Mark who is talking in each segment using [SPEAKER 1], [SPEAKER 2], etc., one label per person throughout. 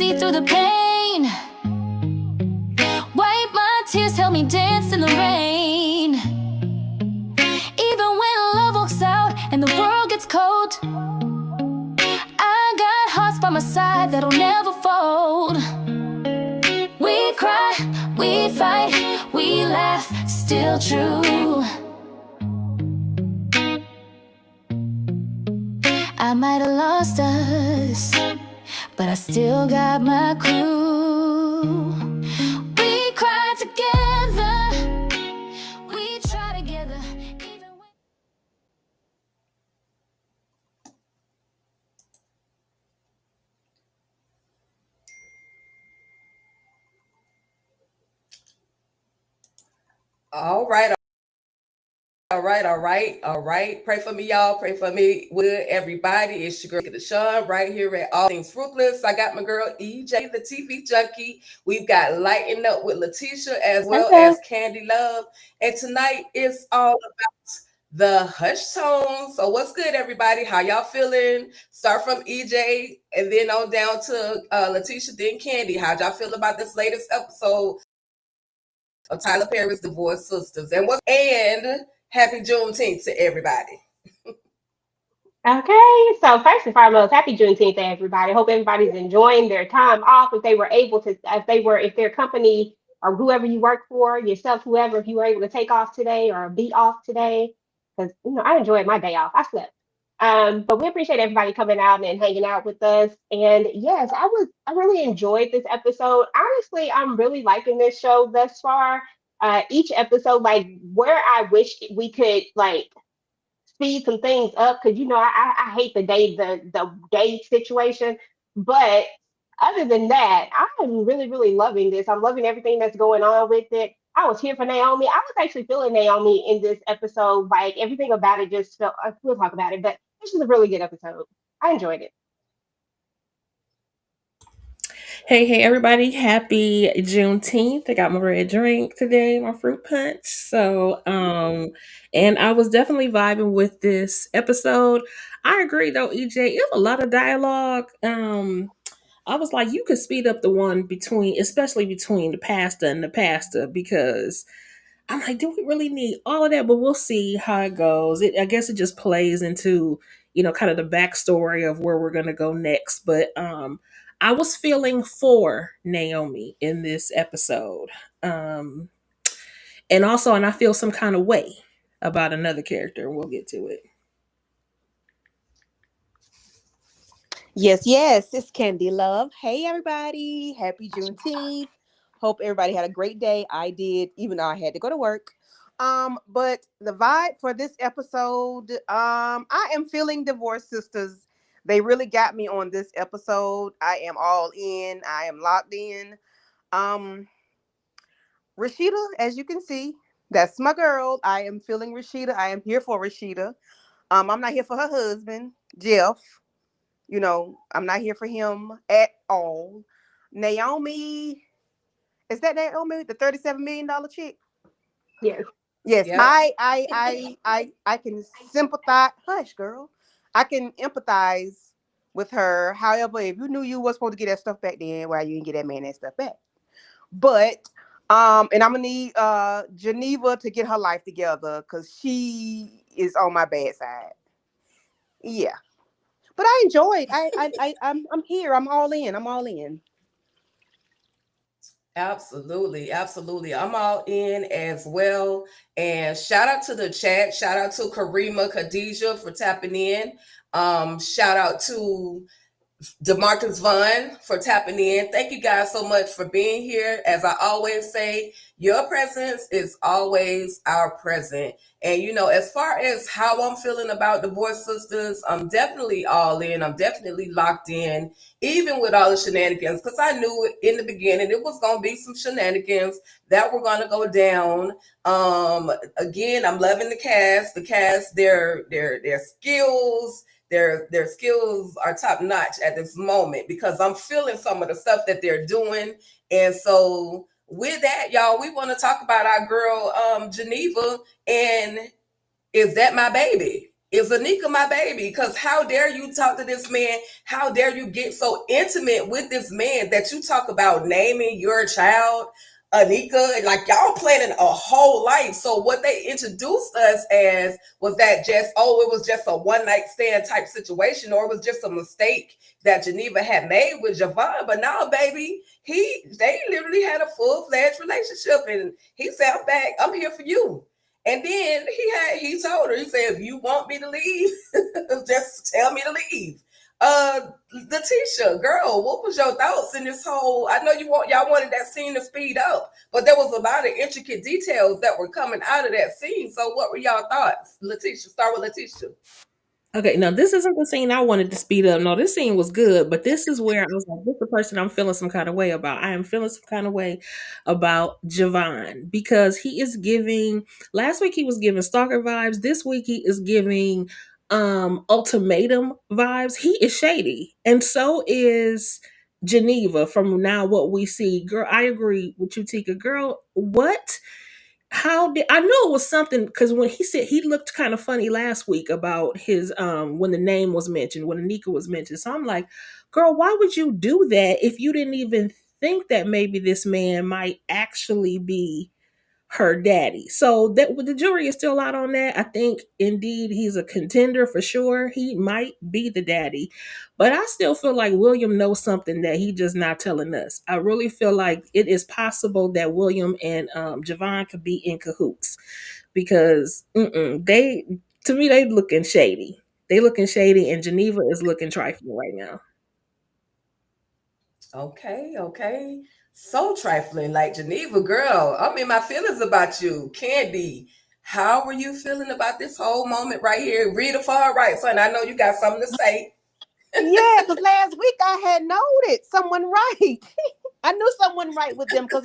[SPEAKER 1] see through the pain. Wipe my tears, help me dance in the rain. Even when love walks out and the world gets cold, I got hearts by my side that'll never fold. We cry, we fight, we laugh, still true. I might have lost us, but I still got my crew. We cry together, we try together, even when...
[SPEAKER 2] All right. All right. Pray for me, y'all. Pray for me with everybody. It's your girl, Deshawn, right here at All Things Fruitless. I got my girl, EJ, the TV junkie. We've got Lighten Up with Letitia as well as Candy Love. And tonight it's all about the hush tone. So what's good, everybody? How y'all feeling? Start from EJ and then on down to Letitia, then Candy. How'd y'all feel about this latest episode of Tyler Perry's Divorced Sistas? And happy Juneteenth to everybody.
[SPEAKER 3] Okay, so first and foremost, happy Juneteenth to everybody. Hope everybody's enjoying their time off. If they were able to, if their company or whoever you work for, yourself, whoever, if you were able to take off today or be off today, because I enjoyed my day off. I slept. But we appreciate everybody coming out and hanging out with us. And yes, I really enjoyed this episode. Honestly, I'm really liking this show thus far. Each episode, like where I wish we could like speed some things up, because I hate the day situation, but other than that, I'm really loving this. I'm loving everything that's going on with it. I was here for Naomi. I was actually feeling Naomi in this episode. Like everything about it just felt. We'll talk about it, but this is a really good episode. I enjoyed it.
[SPEAKER 4] Hey, everybody. Happy Juneteenth. I got my red drink today, my fruit punch. So, and I was definitely vibing with this episode. I agree though, EJ, it's a lot of dialogue. I was like, you could speed up the one especially between the pastor and the pastor, because I'm like, do we really need all of that? But we'll see how it goes. I guess it just plays into, kind of the backstory of where we're going to go next. But I was feeling for Naomi in this episode. And I feel some kind of way about another character, and we'll get to it.
[SPEAKER 5] Yes, it's Candy Love. Hey, everybody. Happy Juneteenth. Hope everybody had a great day. I did, even though I had to go to work. But the vibe for this episode, I am feeling Divorced Sisters. They really got me on this episode. I am all in. I am locked in. Rashida, as you can see, that's my girl. I am feeling Rashida. I am here for Rashida. I'm not here for her husband, Jeff. I'm not here for him at all. Naomi, is that Naomi, the $37 million chick?
[SPEAKER 3] Yes.
[SPEAKER 5] Yes.
[SPEAKER 2] Yep.
[SPEAKER 5] I can sympathize. Hush, girl. I can empathize with her. However, if you knew you were supposed to get that stuff back then, why you didn't get that man that stuff back? But and I'm gonna need Geneva to get her life together, because she is on my bad side. Yeah. But I enjoyed. I'm here. I'm all in.
[SPEAKER 2] Absolutely. I'm all in as well. And shout out to the chat. Shout out to Karima Khadijah for tapping in. Shout out to DeMarcus Vaughn for tapping in. Thank you guys so much for being here. As I always say, your presence is always our present. And as far as how I'm feeling about Divorced Sisters, I'm definitely all in. I'm definitely locked in, even with all the shenanigans, because I knew in the beginning it was going to be some shenanigans that were going to go down. Again, I'm loving the cast. Their skills. Their skills are top notch at this moment, because I'm feeling some of the stuff that they're doing. And so with that, y'all, we want to talk about our girl Geneva, and is that my baby? is Anika my baby? Because how dare you talk to this man? How dare you get so intimate with this man that you talk about naming your child Anika? Like y'all planning a whole life. So what they introduced us as was that just, oh, it was just a one night stand type situation, or it was just a mistake that Geneva had made with Javon. But now, baby, they literally had a full fledged relationship, and he said, "I'm back. I'm here for you." And then he told her, he said, if you want me to leave, just tell me to leave. Letitia, girl, what was your thoughts in this whole? I know y'all wanted that scene to speed up, but there was a lot of intricate details that were coming out of that scene. So what were y'all thoughts? Letitia, start with Letitia.
[SPEAKER 4] Okay, now this isn't the scene I wanted to speed up. No, this scene was good, but this is where I was like, this is the person I'm feeling some kind of way about. I am feeling some kind of way about Javon because he is giving, last week he was giving stalker vibes. This week he is giving ultimatum vibes. He is shady. And so is Geneva from now what we see. Girl, I agree with you, Tika. Girl, what? How did I know it was something? Because when he said he looked kind of funny last week about his when the name was mentioned, when Anika was mentioned. So I'm like, girl, why would you do that if you didn't even think that maybe this man might actually be her daddy? So that the jury is still out on that. I think indeed he's a contender for sure. He might be the daddy, but I still feel like William knows something that he just not telling us. I really feel like it is possible that William and Javon could be in cahoots because they, to me, they looking shady. They looking shady, and Geneva is looking trifling right now.
[SPEAKER 2] Okay, okay. So trifling, like Geneva, girl. I'm in my feelings about you. Candy, how were you feeling about this whole moment right here? Read the far right, son. I know you got something to say.
[SPEAKER 5] Yeah, because last week I had noted someone right. I knew someone right with them because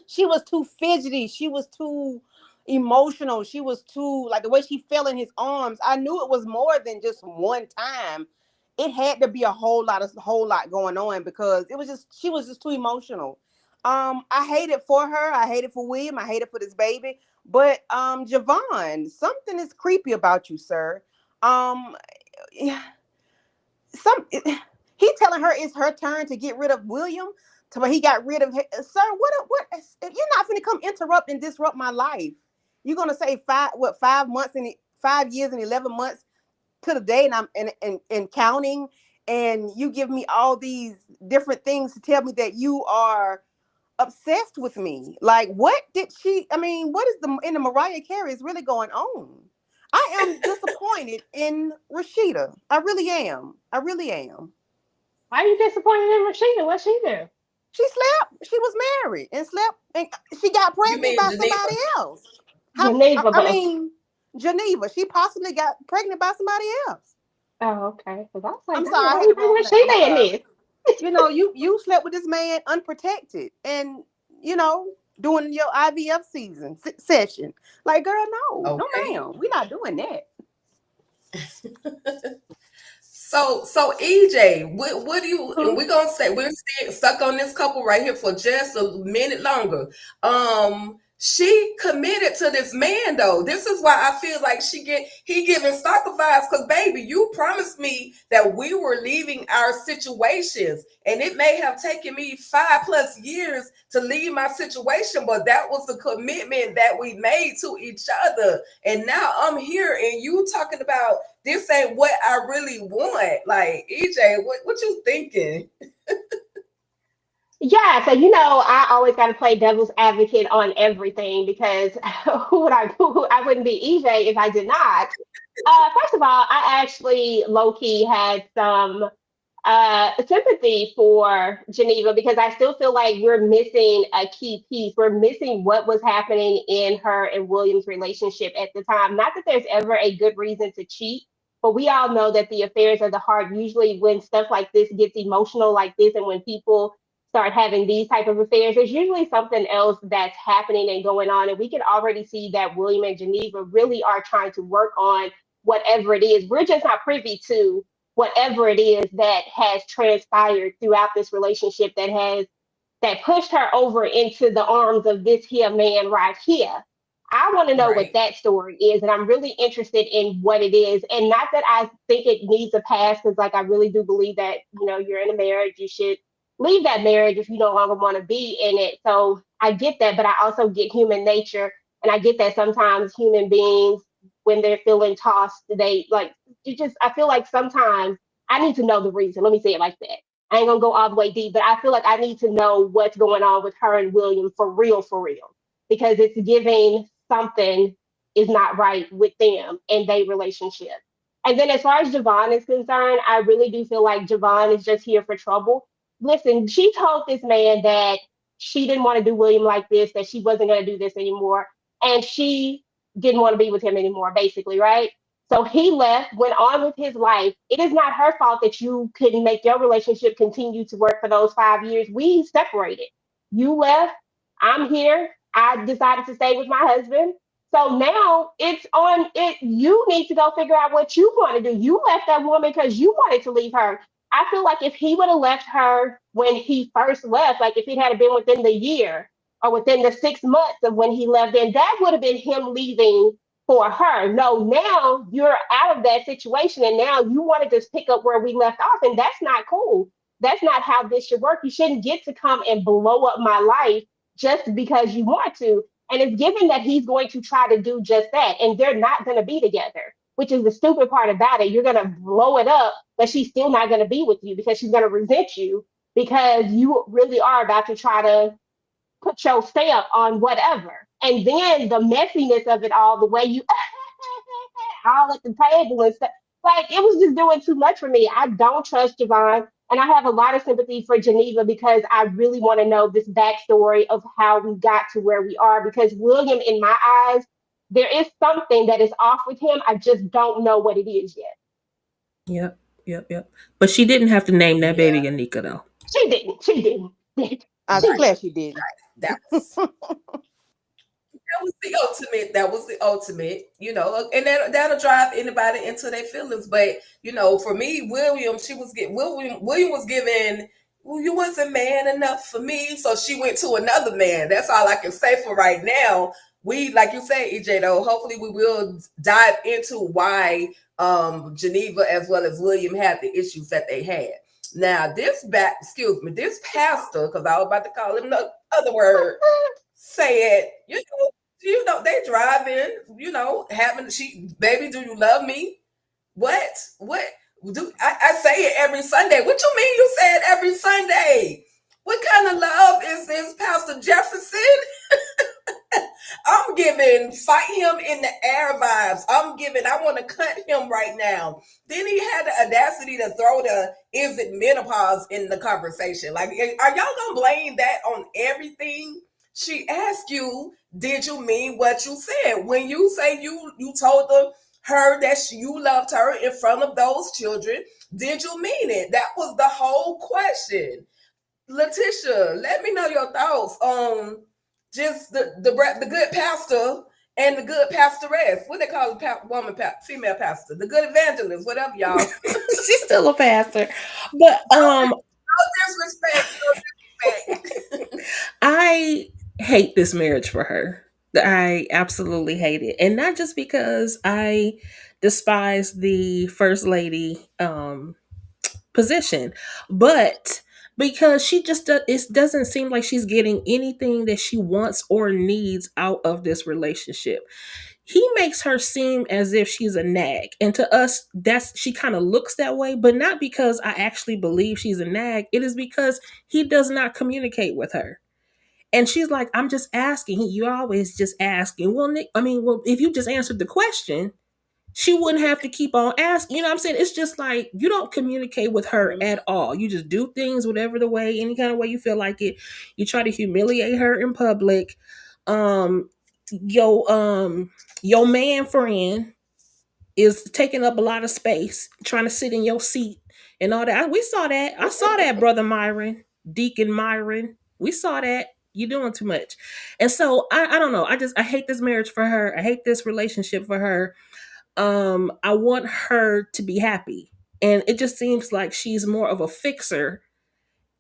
[SPEAKER 5] she was too fidgety. She was too emotional. She was too like the way she fell in his arms. I knew it was more than just one time. It had to be a whole lot going on because she was just too emotional. I hate it for her. I hate it for William. I hate it for this baby. But Javon, something is creepy about you, sir. Um yeah, he telling her it's her turn to get rid of William. To he got rid of her. Sir, what if you're not gonna come interrupt and disrupt my life? You're gonna say 5 months and 5 years and 11 months to the day, and I'm and counting, and you give me all these different things to tell me that you are obsessed with me. Like, what did she? I mean, what is the Mariah Carey is really going on? I am disappointed in Rashida. I really am. I really am.
[SPEAKER 3] Why are you disappointed in Rashida? What she do?
[SPEAKER 5] She slept. She was married and slept, and she got
[SPEAKER 2] You
[SPEAKER 5] pregnant
[SPEAKER 2] mean
[SPEAKER 5] by
[SPEAKER 2] Geneva?
[SPEAKER 5] somebody else. How?
[SPEAKER 3] Geneva,
[SPEAKER 5] I
[SPEAKER 3] but
[SPEAKER 5] mean, Geneva. She possibly got pregnant by somebody else.
[SPEAKER 3] oh, okay. Because I was like,
[SPEAKER 5] I'm
[SPEAKER 3] dang,
[SPEAKER 5] sorry, I
[SPEAKER 3] why
[SPEAKER 5] had
[SPEAKER 3] you
[SPEAKER 5] the
[SPEAKER 3] bring
[SPEAKER 5] wrong name. I'm
[SPEAKER 3] Rashida in
[SPEAKER 5] sorry.
[SPEAKER 3] this?
[SPEAKER 5] You slept with this man unprotected, and you know doing your IVF session. Like, girl, no,
[SPEAKER 2] Okay.
[SPEAKER 5] ma'am, we're not doing that.
[SPEAKER 2] So EJ, what do you? And
[SPEAKER 3] Hmm?
[SPEAKER 2] we're gonna say we're stuck on this couple right here for just a minute longer. She committed to this man though. This is why I feel like he giving stalker vibes. Because baby, you promised me that we were leaving our situations, and it may have taken me 5+ years to leave my situation, but that was the commitment that we made to each other. And now I'm here, and you talking about this ain't what I really want. Like, EJ, what you thinking?
[SPEAKER 3] Yeah, so I always got to play devil's advocate on everything because who would I do? I wouldn't be EJ if I did not. First of all, I actually low key had some sympathy for Geneva because I still feel like we're missing a key piece. We're missing what was happening in her and William's relationship at the time. Not that there's ever a good reason to cheat, but we all know that the affairs of the heart usually when stuff like this gets emotional like this and when people start having these type of affairs, there's usually something else that's happening and going on. And we can already see that William and Geneva really are trying to work on whatever it is. We're just not privy to whatever it is that has transpired throughout this relationship that pushed her over into the arms of this here man right here. I want to know what
[SPEAKER 2] Right.
[SPEAKER 3] that story is, and I'm really interested in what it is. And not that I think it needs a pass, because like I really do believe that you're in a marriage, you should leave that marriage if you no longer want to be in it. So I get that, but I also get human nature, and I get that sometimes human beings, when they're feeling tossed, they like you just. I feel like sometimes I need to know the reason. Let me say it like that. I ain't gonna go all the way deep, but I feel like I need to know what's going on with her and William for real, because it's giving something is not right with them and their relationship. And then as far as Javon is concerned, I really do feel like Javon is just here for trouble. Listen, she told this man that she didn't want to do William like this, that she wasn't going to do this anymore, and she didn't want to be with him anymore, basically, right? So he left, went on with his life. It is not her fault that you couldn't make your relationship continue to work for those 5 years. We separated. You left. I'm here. I decided to stay with my husband. So now it's on it. You need to go figure out what you want to do. You left that woman because you wanted to leave her. I feel like if he would have left her when he first left, like if it had been within the year or within the 6 months of when he left, then that would have been him leaving for her. No, now you're out of that situation and now you want to just pick up where we left off. And that's not cool. That's not how this should work. You shouldn't get to come and blow up my life just because you want to. And it's given that he's going to try to do just that. And they're not going to be together, which is the stupid part about it. You're going to blow it up, but she's still not going to be with you because she's going to resent you because you really are about to try to put your stamp on whatever. And then the messiness of it all, the way you all at the table and stuff, like it was just doing too much for me. I don't trust Javon. And I have a lot of sympathy for Geneva because I really want to know this backstory of how we got to where we are. Because William, in my eyes, there is something that is off with him. I just don't know what it is yet.
[SPEAKER 4] Yep, yep. But she didn't have to name that baby
[SPEAKER 2] Yeah.
[SPEAKER 4] Anika though.
[SPEAKER 3] She didn't. She didn't.
[SPEAKER 5] I'm
[SPEAKER 3] She
[SPEAKER 2] Right.
[SPEAKER 5] glad
[SPEAKER 3] didn't.
[SPEAKER 5] she didn't.
[SPEAKER 2] That was that was the ultimate. That was the ultimate, and that'll drive anybody into their feelings. But for me, William was given. Well, you wasn't man enough for me, so she went to another man. That's all I can say for right now. We, like you say, EJ, though, hopefully we will dive into why Geneva as well as William had the issues that they had. Now, this pastor, because I was about to call him the other word, said, they driving, having baby, do you love me? What do I say it every Sunday? What you mean you say it every Sunday? What kind of love is this, Pastor Jefferson? I'm giving fight him in the air vibes. I want to cut him right now. Then he had the audacity to throw the is it menopause in the conversation. Like, are y'all gonna blame that on everything? She asked you, did you mean what you said? When you say you told her that you loved her in front of those children, did you mean it? That was the whole question. Letitia, let me know your thoughts on just the good pastor and the good pastoress. What they call female pastor, the good evangelist, whatever, y'all.
[SPEAKER 4] She's still a pastor. But
[SPEAKER 2] Disrespect, no disrespect.
[SPEAKER 4] I hate this marriage for her. I absolutely hate it. And not just because I despise the first lady position, but because she just it doesn't seem like she's getting anything that she wants or needs out of this relationship. He makes her seem as if she's a nag, and to us that's she kind of looks that way, but not because I actually believe she's a nag. It is because he does not communicate with her. And she's like, I'm just asking. You always just asking. Well, Nick, well, if you just answered the question, she wouldn't have to keep on asking. You know what I'm saying? It's just like you don't communicate with her at all. You just do things whatever the way, any kind of way you feel like it. You try to humiliate her in public. Um, your man friend is taking up a lot of space, trying to sit in your seat and all that. We saw that. I saw that, Brother Myron, Deacon Myron. We saw that. You're doing too much. And so I don't know. I hate this marriage for her. I hate this relationship for her. I want her to be happy. And it just seems like she's more of a fixer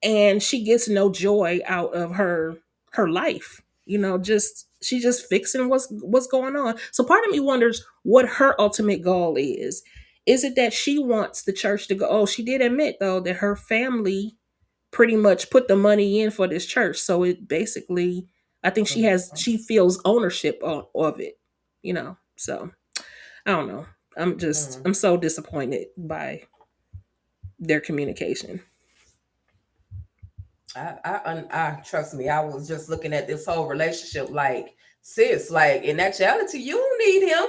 [SPEAKER 4] and she gets no joy out of her life. She just fixing what's going on. So part of me wonders what her ultimate goal is. Is it that she wants the church to go? Oh, she did admit though that her family pretty much put the money in for this church. So it basically, I think she feels ownership of it, So I don't know. I'm so disappointed by their communication.
[SPEAKER 2] I trust me. I was just looking at this whole relationship, like, sis, like in actuality, you don't need him.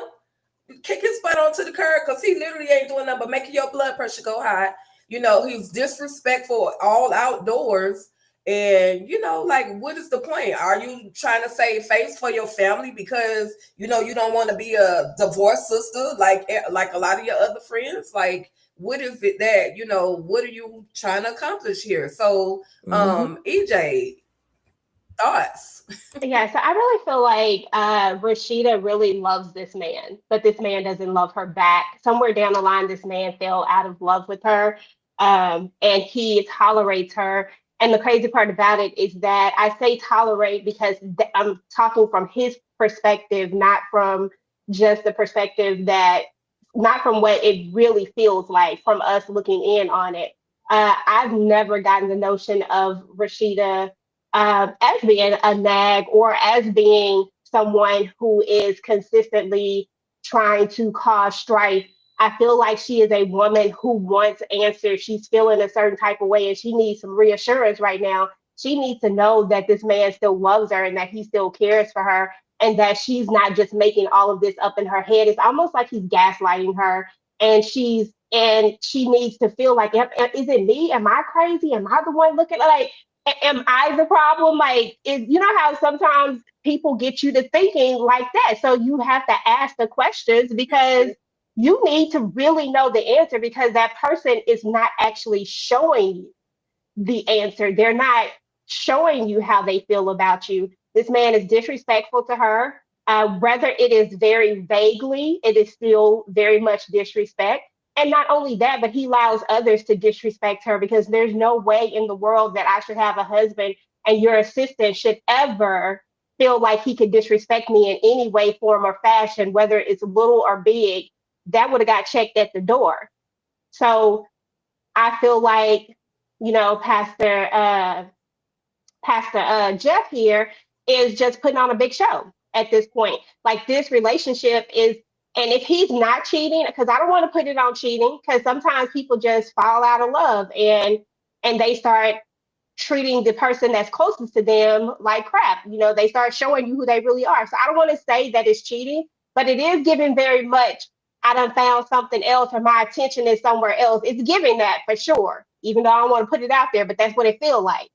[SPEAKER 2] Kick his butt onto the curb because he literally ain't doing nothing but making your blood pressure go high. He's disrespectful all outdoors. And like, what is the point? Are you trying to save face for your family because you don't want to be a divorced sister like a lot of your other friends? Like, what is it that what are you trying to accomplish here? So EJ, thoughts?
[SPEAKER 3] Yeah, so I really feel like Rashida really loves this man, but this man doesn't love her back. Somewhere down the line, this man fell out of love with her, and he tolerates her. And the crazy part about it is that I say tolerate because I'm talking from his perspective, not from just the perspective not from what it really feels like from us looking in on it. I've never gotten the notion of Rashida as being a nag or as being someone who is consistently trying to cause strife. I feel like she is a woman who wants answers. She's feeling a certain type of way and she needs some reassurance right now. She needs to know that this man still loves her and that he still cares for her and that she's not just making all of this up in her head. It's almost like he's gaslighting her and she needs to feel like, is it me? Am I crazy? Am I the one looking like am I the problem? Like, how sometimes people get you to thinking like that. So you have to ask the questions because you need to really know the answer because that person is not actually showing you the answer. They're not showing you how they feel about you. This man is disrespectful to her. Whether it is very vaguely, it is still very much disrespect. And not only that, but he allows others to disrespect her because there's no way in the world that I should have a husband and your assistant should ever feel like he could disrespect me in any way, form, or fashion, whether it's little or big. That would have got checked at the door. So I feel like, Pastor Jeff here is just putting on a big show at this point. Like this relationship is, and if he's not cheating, because I don't want to put it on cheating, because sometimes people just fall out of love and they start treating the person that's closest to them like crap. They start showing you who they really are. So I don't want to say that it's cheating, but it is giving very much. I done found something else or my attention is somewhere else. It's giving that for sure, even though I don't want to put it out there, but that's what it feels like.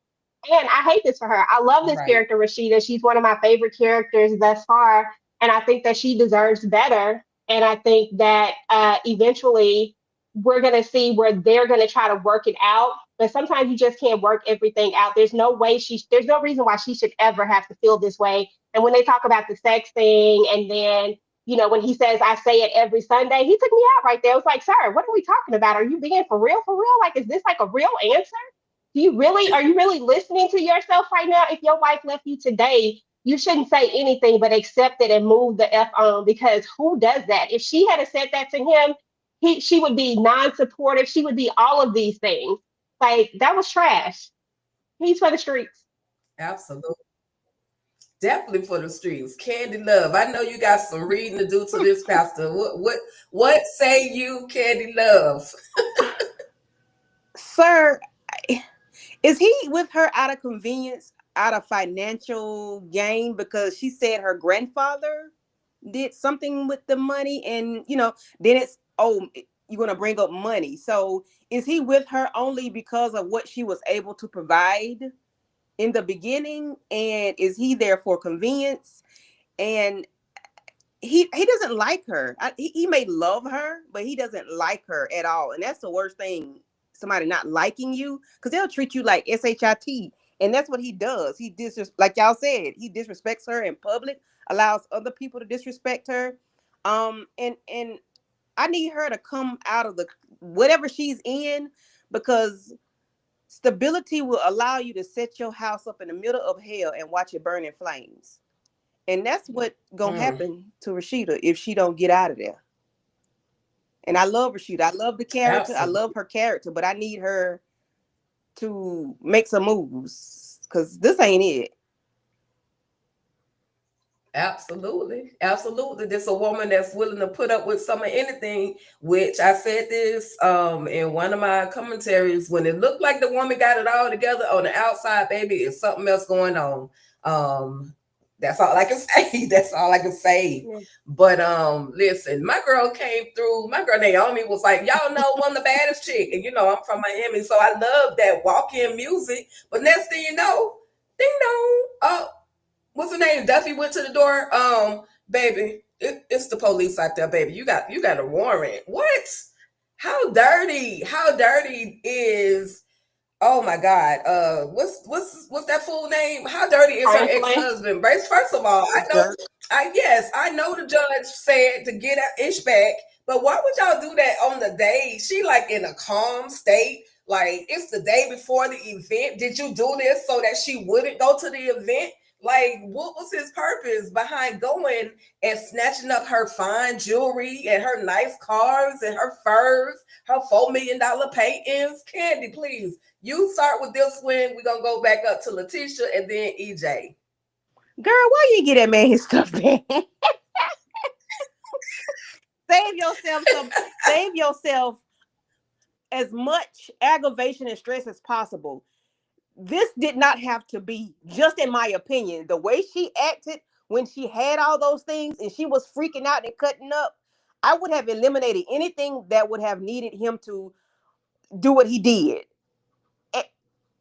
[SPEAKER 3] And I hate this for her. I love this
[SPEAKER 2] Right.
[SPEAKER 3] character, Rashida. She's one of my favorite characters thus far. And I think that she deserves better. And I think that eventually we're going to see where they're going to try to work it out. But sometimes you just can't work everything out. There's no reason why she should ever have to feel this way. And when they talk about the sex thing, and then, when he says, I say it every Sunday, he took me out right there. I was like, sir, what are we talking about? Are you being for real? For real? Like, is this like a real answer? Are you really listening to yourself right now? If your wife left you today, you shouldn't say anything but accept it and move the F on because who does that? If she had said that to him, she would be non-supportive. She would be all of these things. Like that was trash. He's for the streets.
[SPEAKER 2] Absolutely. Definitely for the streets. Candy Love. I know you got some reading to do to this, Pastor. What say you, Candy Love?
[SPEAKER 5] Sir, is he with her out of convenience, out of financial gain? Because she said her grandfather did something with the money, and then it's you're gonna bring up money. So is he with her only because of what she was able to provide in the beginning, and is he there for convenience? And he doesn't like her. He may love her, but he doesn't like her at all, and that's the worst thing. Somebody not liking you, because they'll treat you like shit, and that's what he does. Like y'all said, he disrespects her in public, allows other people to disrespect her. And I need her to come out of the whatever she's in, because stability will allow you to set your house up in the middle of hell and watch it burn in flames. And that's what gonna
[SPEAKER 2] Mm,
[SPEAKER 5] happen to Rashida if she don't get out of there. And I love Rashida. I love the character. I love
[SPEAKER 2] absolutely.
[SPEAKER 5] her character, but I need her to make some moves because this ain't it.
[SPEAKER 2] Absolutely. Absolutely. This a woman that's willing to put up with some of anything, which I said this in one of my commentaries. When it looked like the woman got it all together on the outside, baby, it's something else going on. Um, that's all I can say. That's all I can say.
[SPEAKER 3] Yeah.
[SPEAKER 2] But listen, my girl came through. My girl Naomi was like, y'all know, one of the baddest chick. And you know, I'm from Miami, so I love that walk-in music. But next thing you know, ding dong. Oh, what's her name? Duffy went to the door. Baby, it's the police out there, baby. You got a warrant. What? How dirty? How dirty is? Oh my God. What's that fool name? How dirty is her
[SPEAKER 3] Franklin.
[SPEAKER 2] ex-husband? Brace, first of all, I
[SPEAKER 5] It's
[SPEAKER 2] know
[SPEAKER 5] dirt.
[SPEAKER 2] I know the judge said to get an ish back, but why would y'all do that on the day? She like in a calm state. Like it's the day before the event. Did you do this so that she wouldn't go to the event? Like, what was his purpose behind going and snatching up her fine jewelry and her nice cars and her furs, her $4 million paintings? Candy, please. You start with this one. We're gonna go back up to Letitia and then EJ.
[SPEAKER 5] Girl, why you get that man his stuff back? save yourself some. Save yourself as much aggravation and stress as possible. This did not have to be, just in my opinion, the way she acted when she had all those things and she was freaking out and cutting up. I would have eliminated anything that would have needed him to do what he did. Eh,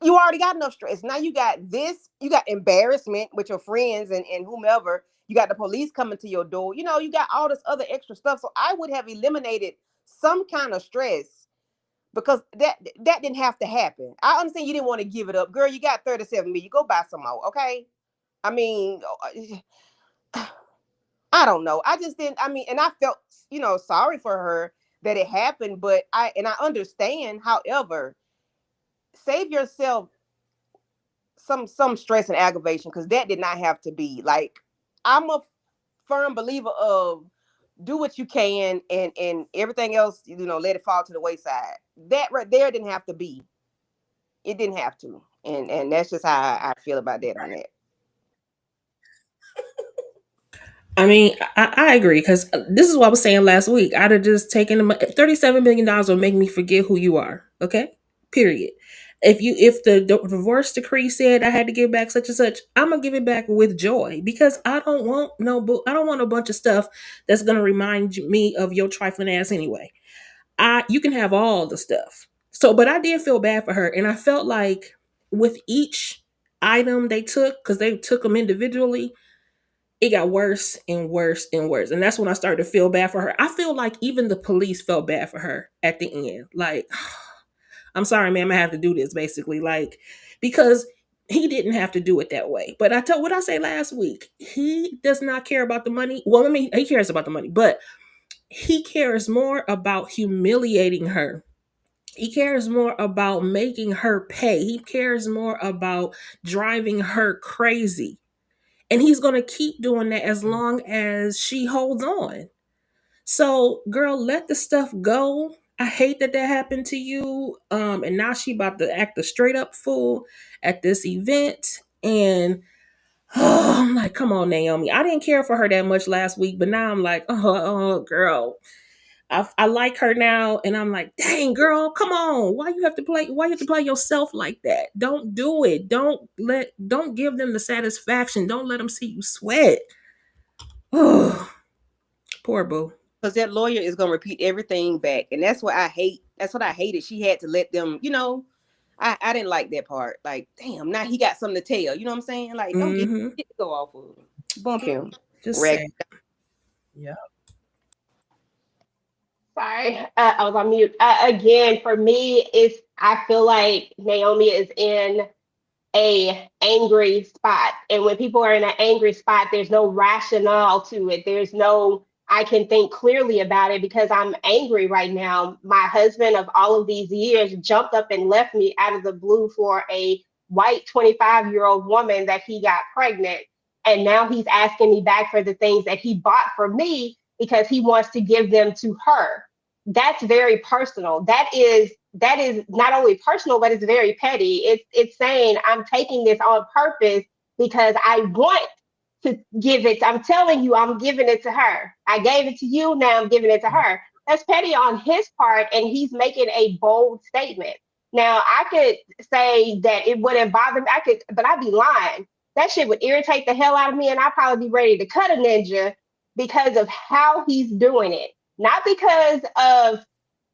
[SPEAKER 5] You already got enough stress. Now you got this, you got embarrassment with your friends and whomever. You got the police coming to your door. You know, you got all this other extra stuff. So I would have eliminated some kind of stress because that didn't have to happen. I understand you didn't want to give it up. Girl, you got 37 million. Go buy some more, okay? I mean, I don't know. I just didn't, I mean, and I felt, sorry for her that it happened, but I understand. However, save yourself some stress and aggravation because that did not have to be. Like, I'm a firm believer of do what you can and everything else, let it fall to the wayside. That right there didn't have to be. It didn't have to. And that's just how I feel about that on that.
[SPEAKER 4] I mean, I agree because this is what I was saying last week. I'd have just taken the $37 million will make me forget who you are. Okay, period. If the divorce decree said I had to give back such and such, I'm gonna give it back with joy because I don't want a bunch of stuff that's gonna remind me of your trifling ass anyway. You can have all the stuff. So, but I did feel bad for her, and I felt like with each item they took, because they took them individually, it got worse and worse and worse. And that's when I started to feel bad for her. I feel like even the police felt bad for her at the end. Like, I'm sorry, ma'am, I have to do this basically. Like, because he didn't have to do it that way. But I told what I say last week. He does not care about the money. Well, I mean, he cares about the money, but he cares more about humiliating her. He cares more about making her pay. He cares more about driving her crazy. And he's going to keep doing that as long as she holds on. So, girl, let the stuff go. I hate that that happened to you. And now she about to act a straight up fool at this event. And I'm like, come on, Naomi. I didn't care for her that much last week, but now I'm like, oh girl. I like her now, and I'm like, dang, girl, come on. Why you have to play? Why you have to play yourself like that? Don't do it. Don't give them the satisfaction. Don't let them see you sweat. Oh, poor boo.
[SPEAKER 5] Because that lawyer is gonna repeat everything back. And that's what I hate. That's what I hated. She had to let them, I didn't like that part. Like, damn, now he got something to tell. You know what I'm saying? Like, don't get
[SPEAKER 4] Mm-hmm.
[SPEAKER 5] to go off of him. Bump him.
[SPEAKER 4] Just
[SPEAKER 5] Rag.
[SPEAKER 4] say.
[SPEAKER 2] Yeah.
[SPEAKER 3] Sorry, I was on mute. Again, for me, I feel like Naomi is in a angry spot, and when people are in an angry spot, there's no rationale to it. There's no I can think clearly about it because I'm angry right now. My husband of all of these years jumped up and left me out of the blue for a white 25-year-old woman that he got pregnant. and now he's asking me back for the things that he bought for me because he wants to give them to her. That's very personal. That is not only personal, but it's very petty. It's saying I'm taking this on purpose because I want to give it. I'm telling you, I'm giving it to her. I gave it to you, now I'm giving it to her. That's petty on his part, and he's making a bold statement. Now, I could say that it wouldn't bother me. I could, but I'd be lying. That shit would irritate the hell out of me, and I'd probably be ready to cut a ninja because of how he's doing it. Not because of,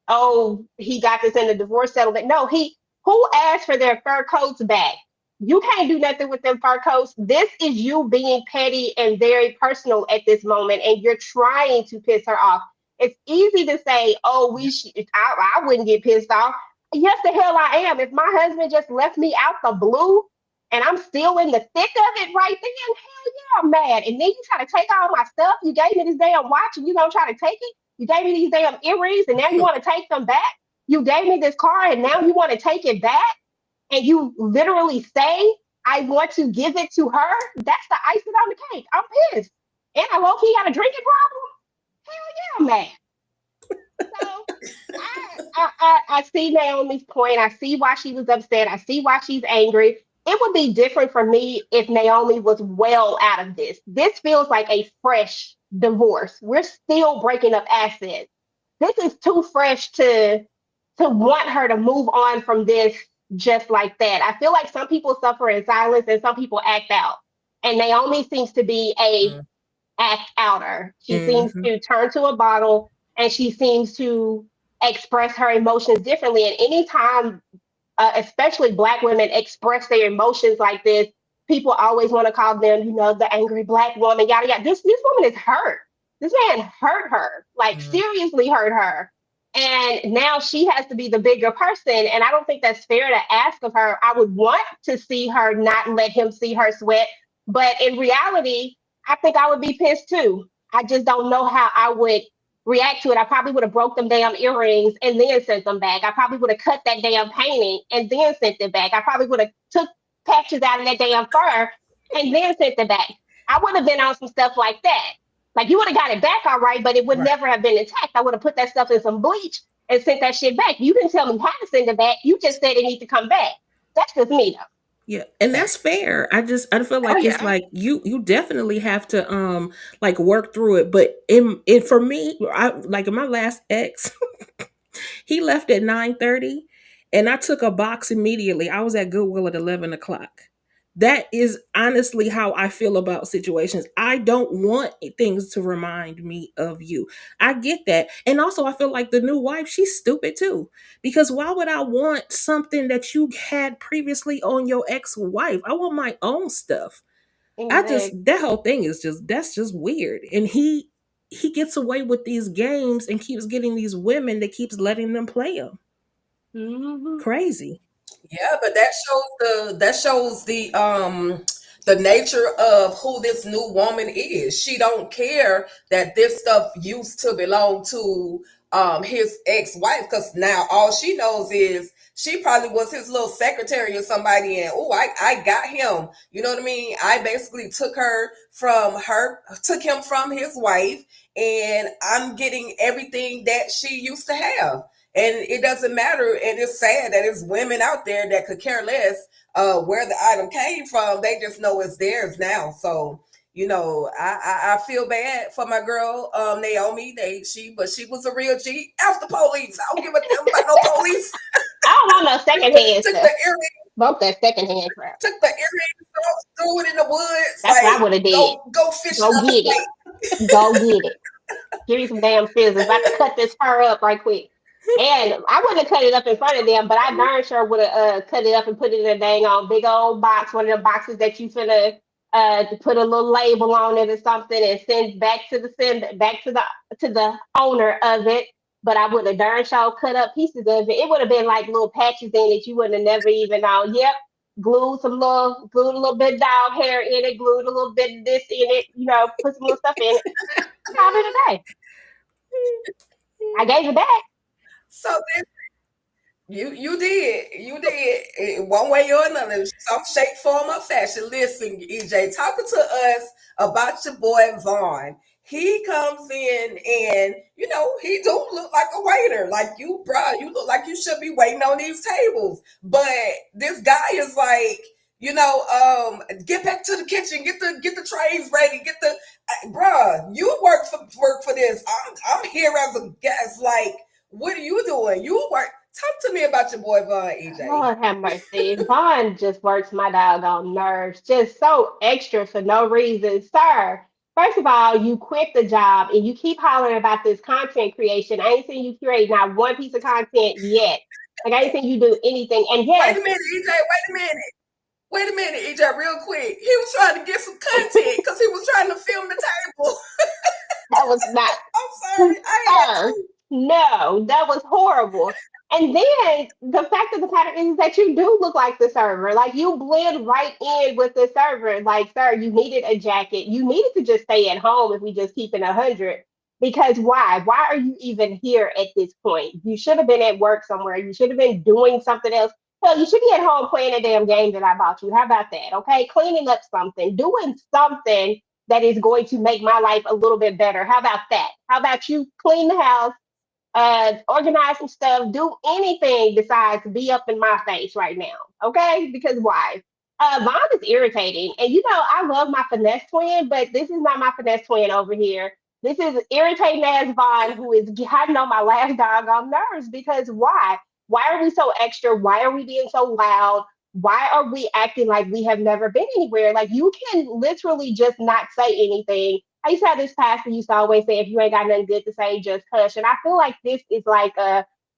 [SPEAKER 3] oh, he got this in the divorce settlement. No, who asked for their fur coats back? You can't do nothing with them fur coats. This is you being petty and very personal at this moment, and you're trying to piss her off. It's easy to say, "Oh, I wouldn't get pissed off." Yes, the hell I am. If my husband just left me out the blue, and I'm still in the thick of it right then, hell yeah, I'm mad. And then you try to take all my stuff. You gave me this damn watch, and you gonna try to take it? You gave me these damn earrings, and now you want to take them back? You gave me this car, and now you want to take it back? And you literally say, I want to give it to her? That's the icing on the cake. I'm pissed. And I low key got a drinking problem? Hell yeah, man. So I see Naomi's point. I see why she was upset. I see why she's angry. It would be different for me if Naomi was well out of this. This feels like a fresh divorce. We're still breaking up assets. This is too fresh to want her to move on from this just like that. I feel like some people suffer in silence and some people act out. And Naomi seems to be a act outer. She seems to turn to a bottle and she seems to express her emotions differently. And anytime, especially Black women, express their emotions like this, people always want to call them, the angry Black woman, yada yada. This woman is hurt. This man hurt her, like seriously hurt her. And now she has to be the bigger person. And I don't think that's fair to ask of her. I would want to see her not let him see her sweat. But in reality, I think I would be pissed too. I just don't know how I would react to it. I probably would have broke them damn earrings and then sent them back. I probably would have cut that damn painting and then sent it back. I probably would have took patches out of that damn fur and then sent it back. I would have been on some stuff like that. Like you would have got it back all right, but it would never have been intact. I would have put that stuff in some bleach and sent that shit back. You didn't tell me how to send it back. You just said it needs to come back. That's just me though.
[SPEAKER 4] Yeah, and that's fair. I feel like it's like you definitely have to like work through it. But in for me, I like my last ex, he left at 9:30 and I took a box immediately. I was at Goodwill at 11 o'clock. That is honestly how I feel about situations. I don't want things to remind me of you. I get that. And also I feel like the new wife, she's stupid too. Because why would I want something that you had previously on your ex-wife? I want my own stuff.
[SPEAKER 3] Exactly.
[SPEAKER 4] That whole thing is that's just weird. And he gets away with these games and keeps getting these women that keeps letting them play them. Crazy.
[SPEAKER 2] Yeah, but that shows the nature of who this new woman is. She don't care that this stuff used to belong to his ex-wife, because now all she knows is she probably was his little secretary or somebody, and I got him. You know what I mean? I basically took him from his wife, and I'm getting everything that she used to have. And it doesn't matter. And it's sad that there's women out there that could care less where the item came from. They just know it's theirs now. So, I feel bad for my girl, Naomi. But she was a real G. After police. I don't give a damn about no police.
[SPEAKER 3] I don't want no secondhand
[SPEAKER 2] Took
[SPEAKER 3] stuff.
[SPEAKER 2] the earring.
[SPEAKER 3] Bump that secondhand crap.
[SPEAKER 2] Took the earring, threw it in the woods.
[SPEAKER 3] That's what I would have did.
[SPEAKER 2] Go fish
[SPEAKER 3] Go get it. Go get it. Give me some damn scissors. I can cut this fur up right quick. And I wouldn't have cut it up in front of them, but I darn sure would have cut it up and put it in a dang on big old box, one of the boxes that you finna to put a little label on it or something and send back to the owner of it. But I would have darn sure cut up pieces of it. It would have been like little patches in it. You would have never even known. Yep, glued a little bit of dog hair in it, glued a little bit of this in it, put some little stuff in it. Called it a day. I gave it back.
[SPEAKER 2] So You did one way or another, some shape, form, or fashion. Listen, EJ, talking to us about your boy Vaughn. He comes in and he do look like a waiter, like you, bruh. You look like you should be waiting on these tables, but this guy is like, get back to the kitchen, get the trays ready, bruh. You work for this. I'm here as a guest. Like, what are you doing? You work. Talk to me about your boy Vaughn, EJ.
[SPEAKER 3] Lord have mercy. Vaughn just works my doggone nerves. Just so extra for no reason. Sir, first of all, you quit the job and you keep hollering about this content creation. I ain't seen you create not one piece of content yet. Like, I ain't seen you do anything. And
[SPEAKER 2] Wait
[SPEAKER 3] yes,
[SPEAKER 2] a minute, EJ. Wait a minute. Wait a minute, EJ. Real quick. He was trying to get some content because he was trying to film the table.
[SPEAKER 3] that was not.
[SPEAKER 2] I'm sorry. I ain't that
[SPEAKER 3] Sir,
[SPEAKER 2] too.
[SPEAKER 3] no, that was horrible. And then the fact of the matter is that you do look like the server. Like you blend right in with the server. Like, sir, you needed a jacket. You needed to just stay at home if we just keep it 100. Because why? Why are you even here at this point? You should have been at work somewhere. You should have been doing something else. Hell, you should be at home playing a damn game that I bought you. How about that? Okay, cleaning up something, doing something that is going to make my life a little bit better. How about that? How about you clean the house, organize some stuff, do anything besides be up in my face right now? Okay, because why? Vaughn is irritating, and I love my finesse twin, but this is not my finesse twin over here. This is irritating as Vaughn, who is getting on my last doggone nerves. Because why? Why are we so extra? Why are we being so loud? Why are we acting like we have never been anywhere? Like you can literally just not say anything. I used to have this pastor used to always say, if you ain't got nothing good to say, just hush. And I feel like this is like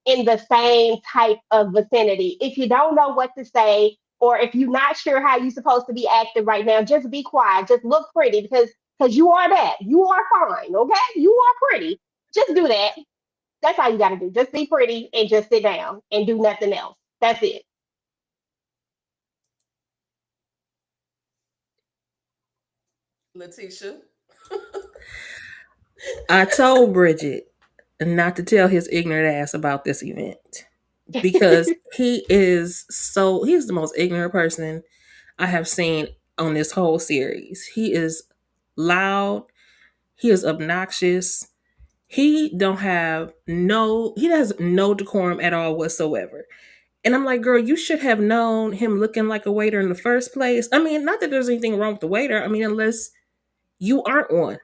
[SPEAKER 3] in the same type of vicinity. If you don't know what to say, or if you're not sure how you're supposed to be acting right now, just be quiet. Just look pretty because you are that. You are fine, okay? You are pretty. Just do that. That's all you got to do. Just be pretty and just sit down and do nothing else. That's it.
[SPEAKER 2] Letitia.
[SPEAKER 4] I told Bridget not to tell his ignorant ass about this event because he's the most ignorant person I have seen on this whole series. He is loud, he is obnoxious. He has no decorum at all whatsoever. And I'm like, girl, you should have known him looking like a waiter in the first place. I mean, not that there's anything wrong with the waiter. I mean, unless you aren't one.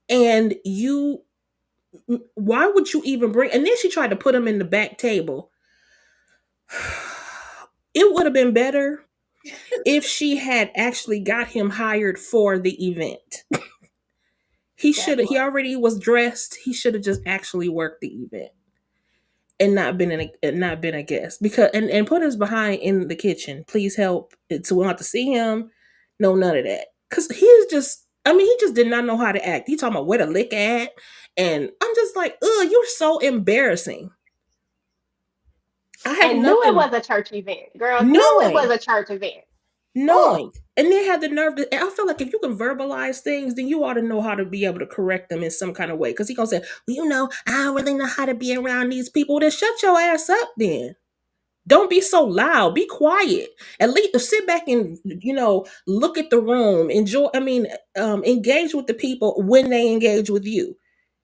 [SPEAKER 4] And why would you even bring, and then she tried to put him in the back table. It would have been better if she had actually got him hired for the event.
[SPEAKER 3] That
[SPEAKER 4] He
[SPEAKER 3] part.
[SPEAKER 4] already was dressed. He should have just actually worked the event and not been a guest, because and put us behind in the kitchen. Please help. So we'll have to see him. No, none of that. Cause he's just, I mean, he just did not know how to act. He talking about where to lick at. And I'm just like, ugh, you're so embarrassing. I have
[SPEAKER 3] And knew it
[SPEAKER 4] nothing
[SPEAKER 3] was a church event. Girl, knew it was
[SPEAKER 4] knowing,
[SPEAKER 3] a church event. Oh,
[SPEAKER 4] knowing. And then had the nerve to, I feel like if you can verbalize things, then you ought to know how to be able to correct them in some kind of way. Cause he gonna say, well, I don't really know how to be around these people. Then shut your ass up then. Don't be so loud. Be quiet. At least sit back and look at the room. Enjoy. I mean, engage with the people when they engage with you.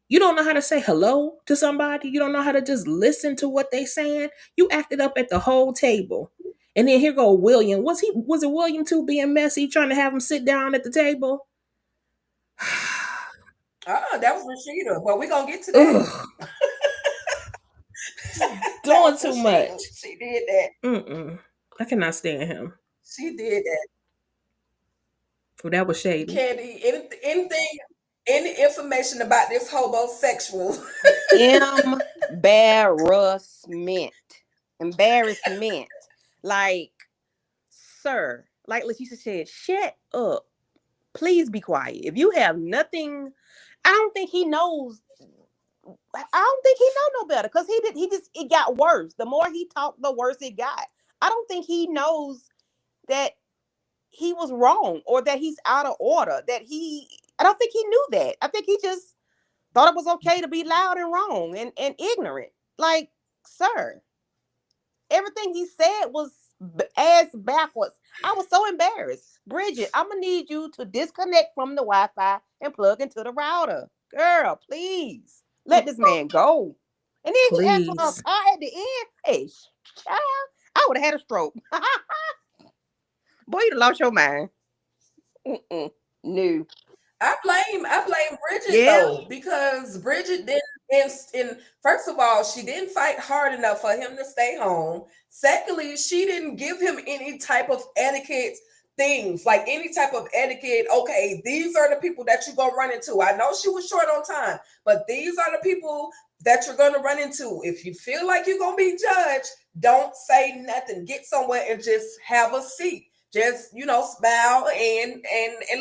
[SPEAKER 4] You don't know how to say hello to somebody. You don't know how to just listen to what they saying. You acted up at the whole table, and then here go William. Was it William too being messy, trying to have him sit down at the table?
[SPEAKER 2] That was Rashida. But we're gonna get to that.
[SPEAKER 4] Ugh,
[SPEAKER 2] That
[SPEAKER 4] doing
[SPEAKER 2] was
[SPEAKER 4] too
[SPEAKER 2] Rashida.
[SPEAKER 4] much.
[SPEAKER 2] She did that.
[SPEAKER 4] Mm-mm. I cannot stand him.
[SPEAKER 2] She did that.
[SPEAKER 4] Well, that was shady.
[SPEAKER 2] Candy, any information about this homosexual?
[SPEAKER 5] Embarrassment. Embarrassment. Like, sir, like Leticia said, shut up. Please be quiet. If you have nothing, I don't think he knows. I don't think he know no better because it got worse. The more he talked, the worse it got. I don't think he knows that he was wrong or that he's out of order. I don't think he knew that. I think he just thought it was okay to be loud and wrong and ignorant. Like, sir, everything he said was ass backwards. I was so embarrassed. Bridgette, I'm gonna need you to disconnect from the Wi-Fi and plug into the router. Girl, please let this man go. And then he asked for a
[SPEAKER 4] Please.
[SPEAKER 5] car at the end. Hey, child, I would have had a stroke. Boy, you done lost your mind. No.
[SPEAKER 2] I blame Bridgette
[SPEAKER 5] Yeah.
[SPEAKER 2] though, because Bridgette didn't in first of all, she didn't fight hard enough for him to stay home. Secondly, she didn't give him any type of etiquette things, like any type of etiquette. Okay, these are the people that you're gonna run into. I know she was short on time, but these are the people that you're gonna run into. If you feel like you're gonna be judged, don't say nothing. Get somewhere and just have a seat. Just smile and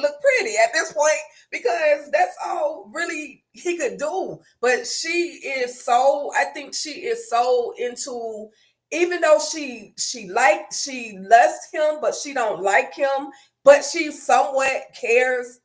[SPEAKER 2] look pretty at this point, because that's all really he could do. But I think she is so into, even though she lusts him, but she don't like him, but she somewhat cares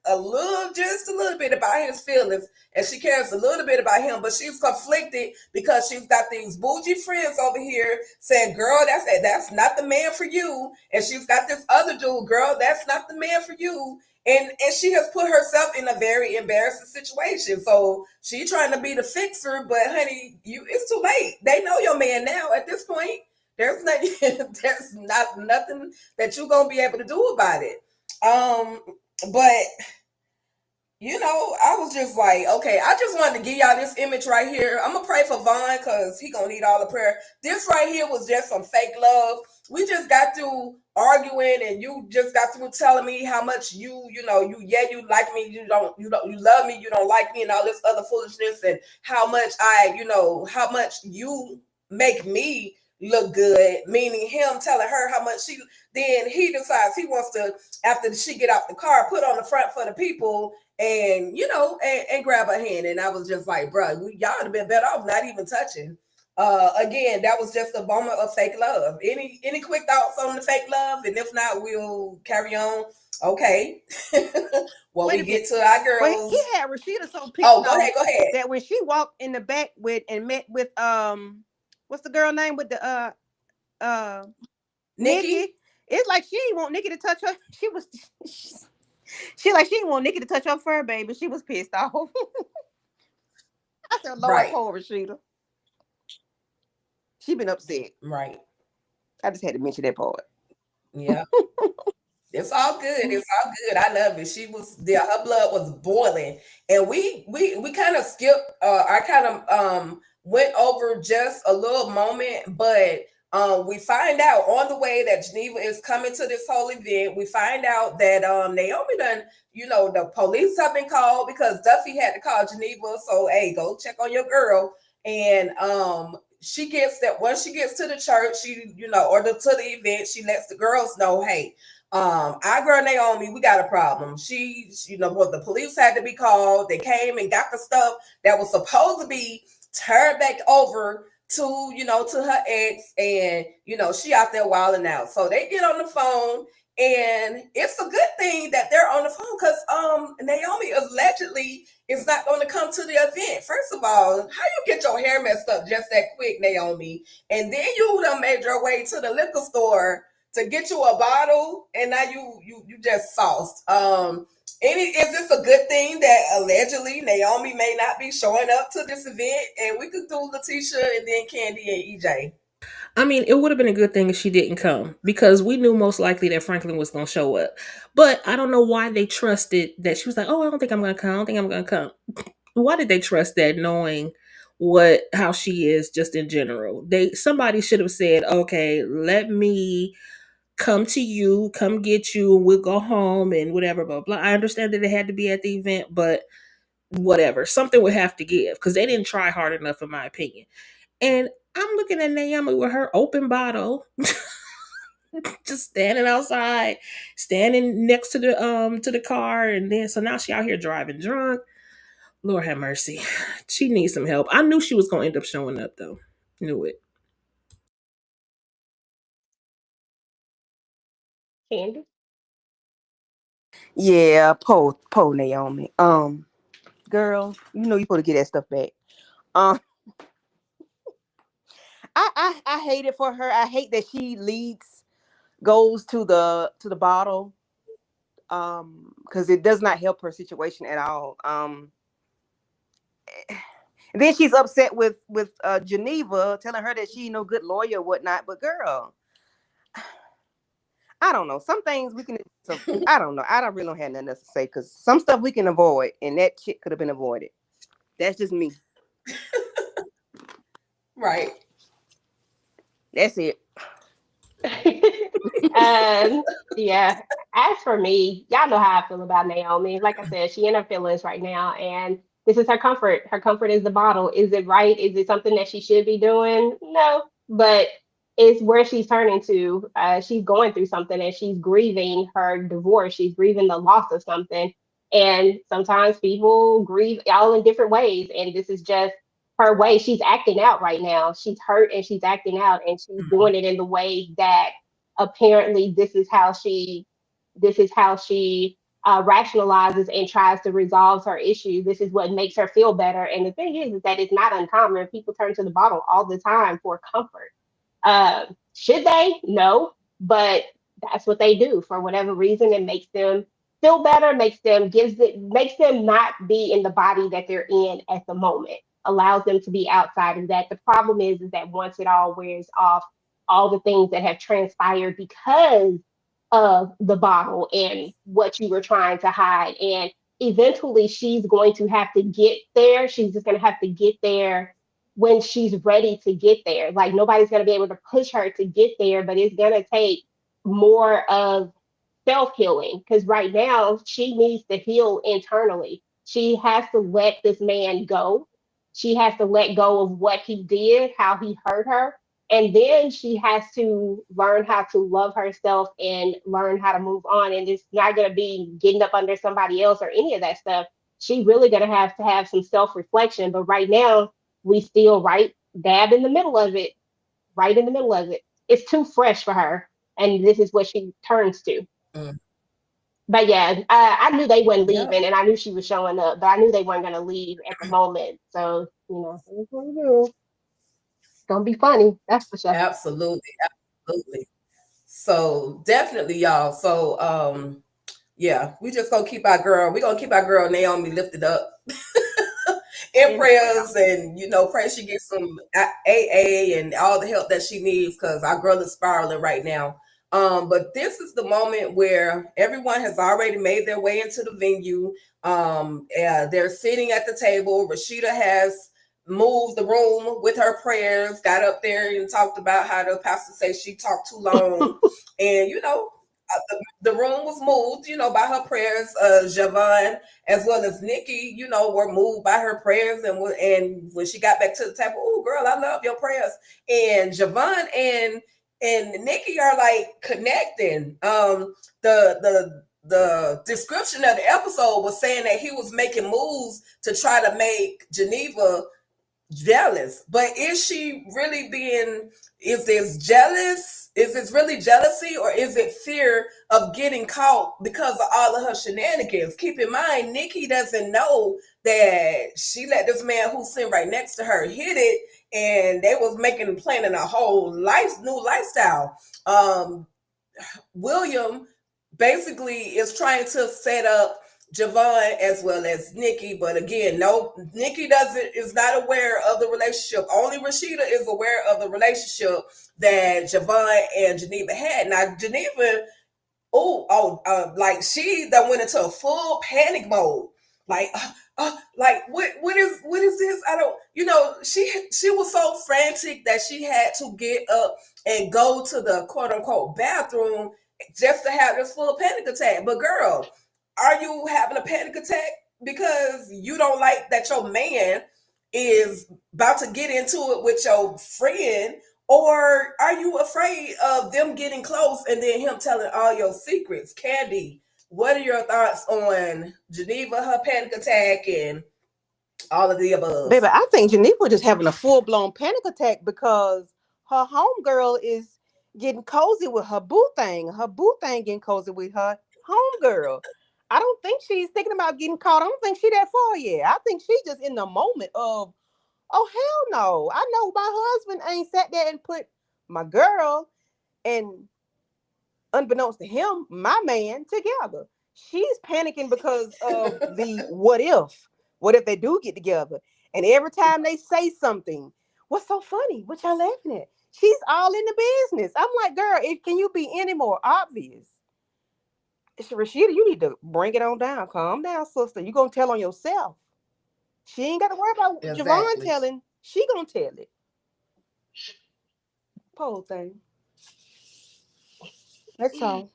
[SPEAKER 2] just a little bit about his feelings, and she cares a little bit about him, but she's conflicted because she's got these bougie friends over here saying, girl, that's not the man for you. And she's got this other dude, girl, that's not the man for you. And she has put herself in a very embarrassing situation. So she trying to be the fixer, but honey, it's too late. They know your man now at this point. There's not nothing that you're gonna be able to do about it. But I was just like, okay, I just wanted to give y'all this image right here. I'm gonna pray for Vaughn because he gonna need all the prayer. This right here was just some fake love. We just got through arguing, and you just got through telling me how much you like me, you love me, you don't like me, and all this other foolishness, and how much how much you make me look good, meaning him telling her how much she. Then he decides he wants to, after she get out the car, put on the front for the people, and and grab her hand. And I was just like, bro, y'all would have been better off not even touching. Again, that was just a moment of fake love. Any quick thoughts on the fake love? And if not, we'll carry on. Okay. Well, we get to our girls.
[SPEAKER 5] Well, he had Rashida so pissed
[SPEAKER 2] off. Go ahead.
[SPEAKER 5] That when she walked in the back and met with what's the girl name with the Nikki? It's like she didn't want Nikki to touch her. She didn't want Nikki to touch her fur baby. She was pissed off. I said, Lord, right. Poor Rashida. She been upset.
[SPEAKER 2] Right.
[SPEAKER 5] I just had to mention that part.
[SPEAKER 2] Yeah. It's all good. It's all good. I love it. Her blood was boiling. And we kind of skipped, I kind of went over just a little moment, but we find out on the way that Geneva is coming to this whole event. We find out that Naomi done, the police have been called because Duffy had to call Geneva. So, hey, go check on your girl. And she gets that once she gets to the church, to the event, she lets the girls know, hey, our girl Naomi, we got a problem. The police had to be called. They came and got the stuff that was supposed to be turned back over to her ex, and she out there wilding out. So they get on the phone, and it's a good thing that they're on the phone because Naomi allegedly is not going to come to the event. First of all, how you get your hair messed up just that quick, Naomi? And then you done made your way to the liquor store to get you a bottle, and now you just sauced. Is this a good thing that allegedly Naomi may not be showing up to this event? And we could do Letitia and then Candy and EJ.
[SPEAKER 4] I mean, it would have been a good thing if she didn't come, because we knew most likely that Franklin was going to show up. But I don't know why they trusted that. She was like, oh, I don't think I'm going to come. I don't think I'm going to come. Why did they trust that, knowing how she is just in general? Somebody should have said, okay, let me come to you, come get you, and we'll go home and whatever, blah, blah. I understand that it had to be at the event, but whatever. Something would have to give, because they didn't try hard enough, in my opinion. And I'm looking at Naomi with her open bottle, just standing outside, standing next to the car, and then so now she out here driving drunk. Lord have mercy. She needs some help. I knew she was gonna end up showing up though. Knew it.
[SPEAKER 3] Candy.
[SPEAKER 5] Yeah, poor Naomi. Girl, you supposed to get that stuff back. I hate it for her. I hate that she goes to the bottle, because it does not help her situation at all. And then she's upset with Geneva, telling her that she no good lawyer or whatnot. But girl, I don't know. Some things we can. So I don't know. I don't really don't have nothing else to say, because some stuff we can avoid, and that shit could have been avoided. That's just me.
[SPEAKER 2] Right.
[SPEAKER 5] That's it.
[SPEAKER 3] Yeah. As for me, y'all know how I feel about Naomi. Like I said, she in her feelings right now, and this is her comfort. Her comfort is the bottle. Is it right? Is it something that she should be doing? No, but it's where she's turning to. She's going through something, and she's grieving her divorce. She's grieving the loss of something, and sometimes people grieve all in different ways, and this is just her way. She's acting out right now. She's hurt, and she's acting out, and she's
[SPEAKER 2] Mhm.
[SPEAKER 3] doing it in the way that apparently this is how she rationalizes and tries to resolve her issue. This is what makes her feel better. And the thing is that it's not uncommon. People turn to the bottle all the time for comfort. Should they? No, but that's what they do for whatever reason. It makes them feel better, makes them not be in the body that they're in at the moment, allows them to be outside of that. The problem is that once it all wears off, all the things that have transpired because of the bottle and what you were trying to hide, and eventually she's going to have to get there. She's just going to have to get there when she's ready to get there. Like nobody's going to be able to push her to get there, but it's going to take more of self healing, because right now she needs to heal internally. She has to let this man go. She has to let go of what he did, how he hurt her. And then she has to learn how to love herself and learn how to move on. And it's not going to be getting up under somebody else or any of that stuff. She really going to have some self reflection. But right now, we still right dab in the middle of it, right in the middle of it. It's too fresh for her. And this is what she turns to.
[SPEAKER 2] Mm.
[SPEAKER 3] But yeah, I knew they weren't
[SPEAKER 2] Yep.
[SPEAKER 3] leaving, and I knew she was showing up, but I knew they weren't going to leave at the moment. So, it's what it is. It's going to be funny. That's for sure.
[SPEAKER 2] Absolutely. Absolutely. So definitely, y'all. So yeah, we're gonna keep our girl Naomi lifted up in
[SPEAKER 3] In prayer.
[SPEAKER 2] prayers, and pray she gets some AA and all the help that she needs, because our girl is spiraling right now. But this is the moment where everyone has already made their way into the venue. They're sitting at the table. Rashida has moved the room with her prayers, got up there and talked about how the pastor says she talked too long. And the room was moved, by her prayers. Javon as well as Nikki, were moved by her prayers, and when she got back to the table, oh girl, I love your prayers. And Javon and Nikki are like connecting. The description of the episode was saying that he was making moves to try to make Geneva jealous. But is she really being, is this really jealousy, or is it fear of getting caught because of all of her shenanigans? Keep in mind, Nikki doesn't know that she let this man who's sitting right next to her hit it, and they was planning a whole new lifestyle. William basically is trying to set up Javon as well as Nikki, but again, no, Nikki is not aware of the relationship. Only Rashida is aware of the relationship that Javon and Geneva had. Now, Geneva, like she that went into a full panic mode. Like, like what is this? I don't, she was so frantic that she had to get up and go to the quote unquote bathroom just to have this full panic attack. But girl, are you having a panic attack because you don't like that your man is about to get into it with your friend? Or are you afraid of them getting close and then him telling all your secrets? Candy, what are your thoughts on Geneva, her panic attack, and all of the above?
[SPEAKER 5] Baby, I think Geneva just having a full blown panic attack because her homegirl is getting cozy with her boo thing. Her boo thing getting cozy with her homegirl. I don't think she's thinking about getting caught. I don't think she that far yet. I think she's just in the moment of Oh hell no! I know my husband ain't sat there and put my girl and, unbeknownst to him, my man together. She's panicking because of the what if. What if they do get together? And every time they say something, what's so funny? What y'all laughing at? She's all in the business. I'm like, girl, can you be any more obvious? Rashida, you need to bring it on down. Calm down, sister. You gonna tell on yourself. She ain't got to worry about Javon
[SPEAKER 2] Exactly.
[SPEAKER 5] telling. She gonna tell it. Poor thing. That's all.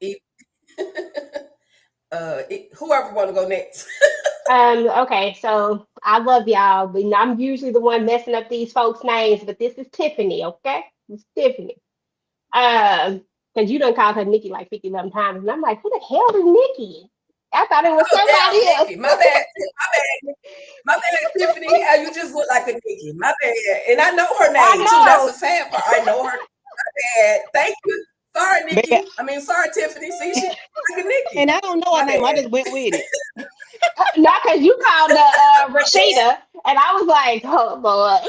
[SPEAKER 2] It- whoever want to go next.
[SPEAKER 3] Okay, so I love y'all, but I'm usually the one messing up these folks' names, but this is Tiffany, okay? It's Tiffany. Because you done called her Nikki like 50 11 times, and I'm like, who the hell is Nikki? I thought it was
[SPEAKER 2] Oh damn,
[SPEAKER 3] somebody else.
[SPEAKER 2] Nikki. My bad, Tiffany. How you just look like a Nikki. My bad. And I know her
[SPEAKER 3] I
[SPEAKER 2] name too. That's
[SPEAKER 3] know.
[SPEAKER 2] the sad part. I know her. My bad. Thank you. Sorry,
[SPEAKER 5] Baby,
[SPEAKER 2] Nikki. I mean, sorry, Tiffany. See, she like a
[SPEAKER 5] and
[SPEAKER 2] Nikki.
[SPEAKER 5] I don't know her
[SPEAKER 2] My
[SPEAKER 5] name. I
[SPEAKER 2] bad.
[SPEAKER 5] just went with it.
[SPEAKER 3] Not because you called
[SPEAKER 2] My bad.
[SPEAKER 3] Rashida, and I was like, oh, Lord.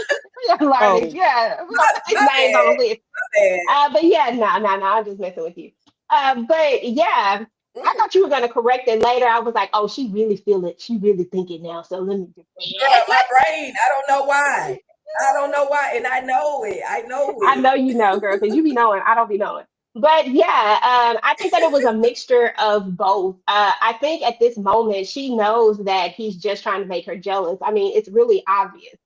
[SPEAKER 3] We are learning.
[SPEAKER 5] Oh,
[SPEAKER 3] Yeah, we're going to put these
[SPEAKER 2] My
[SPEAKER 3] names on the
[SPEAKER 2] bad.
[SPEAKER 3] list.
[SPEAKER 2] My bad.
[SPEAKER 3] But yeah, no, I'm just messing with you. But yeah, I
[SPEAKER 2] Mm,
[SPEAKER 3] thought you were gonna correct it later. I was like, oh, she really feel it. She really think it now. So let me just say
[SPEAKER 2] girl,
[SPEAKER 3] it.
[SPEAKER 2] my brain. I don't know why. I don't know why. And I know it. I know
[SPEAKER 3] I
[SPEAKER 2] it.
[SPEAKER 3] know you know, girl, because you be knowing. I don't be knowing. But yeah, I think that it was a mixture of both. I think at this moment she knows that he's just trying to make her jealous. I mean, it's really obvious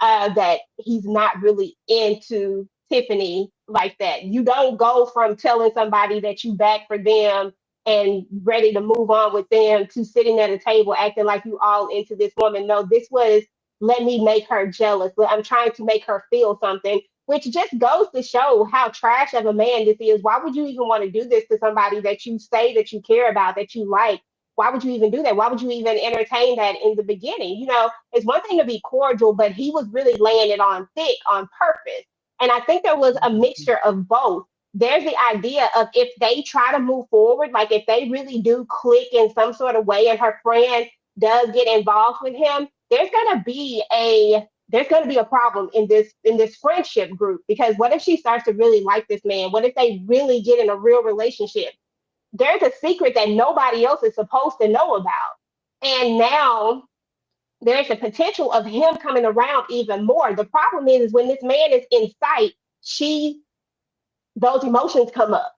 [SPEAKER 3] that he's not really into Tiffany like that. You don't go from telling somebody that you back for them and ready to move on with them to sitting at a table acting like you all into this woman. No, this was let me make her jealous. I'm trying to make her feel something, which just goes to show how trash of a man this is. Why would you even want to do this to somebody that you say that you care about, that you like? Why would you even do that? Why would you even entertain that in the beginning? You know, it's one thing to be cordial, but he was really laying it on thick on purpose. And I think there was a mixture of both. There's the idea of if they try to move forward, like if they really do click in some sort of way and her friend does get involved with him, there's going to be a problem in this friendship group, because what if she starts to really like this man? What if they really get in a real relationship? There's a secret that nobody else is supposed to know about, and now there's a potential of him coming around even more. The problem is when this man is in sight, she those emotions come up.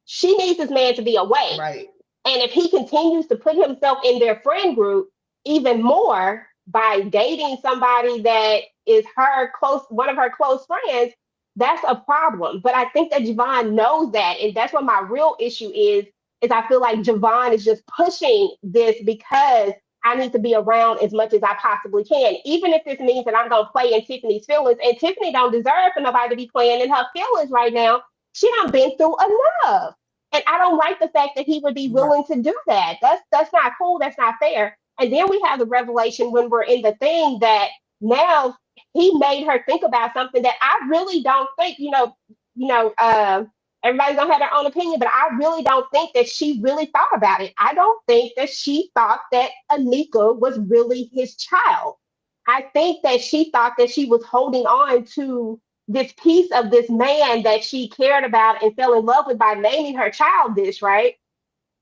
[SPEAKER 3] She needs this man to be away,
[SPEAKER 2] Right.
[SPEAKER 3] and if he continues to put himself in their friend group even more by dating somebody that is one of her close friends, that's a problem. But I think that Javon knows that. And that's what my real issue is I feel like Javon is just pushing this because I need to be around as much as I possibly can. Even if this means that I'm gonna play in Tiffany's feelings. And Tiffany don't deserve for nobody to be playing in her feelings right now. She done been through enough. And I don't like the fact that he would be
[SPEAKER 2] Right.
[SPEAKER 3] willing to do that. That's not cool. That's not fair. And then we have the revelation when we're in the thing that now he made her think about something that I really don't think, you know, everybody's gonna have their own opinion, but I really don't think that she really thought about it. I don't think that she thought that Anika was really his child. I think that she thought that she was holding on to this piece of this man that she cared about and fell in love with by naming her child this, right?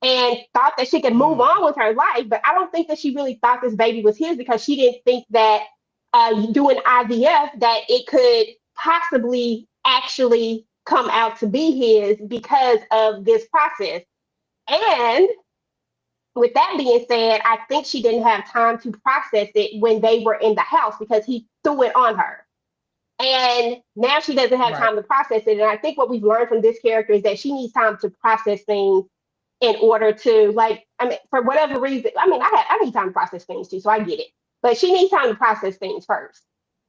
[SPEAKER 3] And thought that she could move
[SPEAKER 2] Mm,
[SPEAKER 3] on with her life. But I don't think that she really thought this baby was his, because she didn't think that doing IVF that it could possibly actually come out to be his because of this process. And with that being said, I think she didn't have time to process it when they were in the house because he threw it on her. And now she doesn't have
[SPEAKER 2] right.
[SPEAKER 3] time to process it. And I think what we've learned from this character is that she needs time to process things in order to, like, I mean, for whatever reason, I mean, I need time to process things too, so I get it. But she needs time to process things first.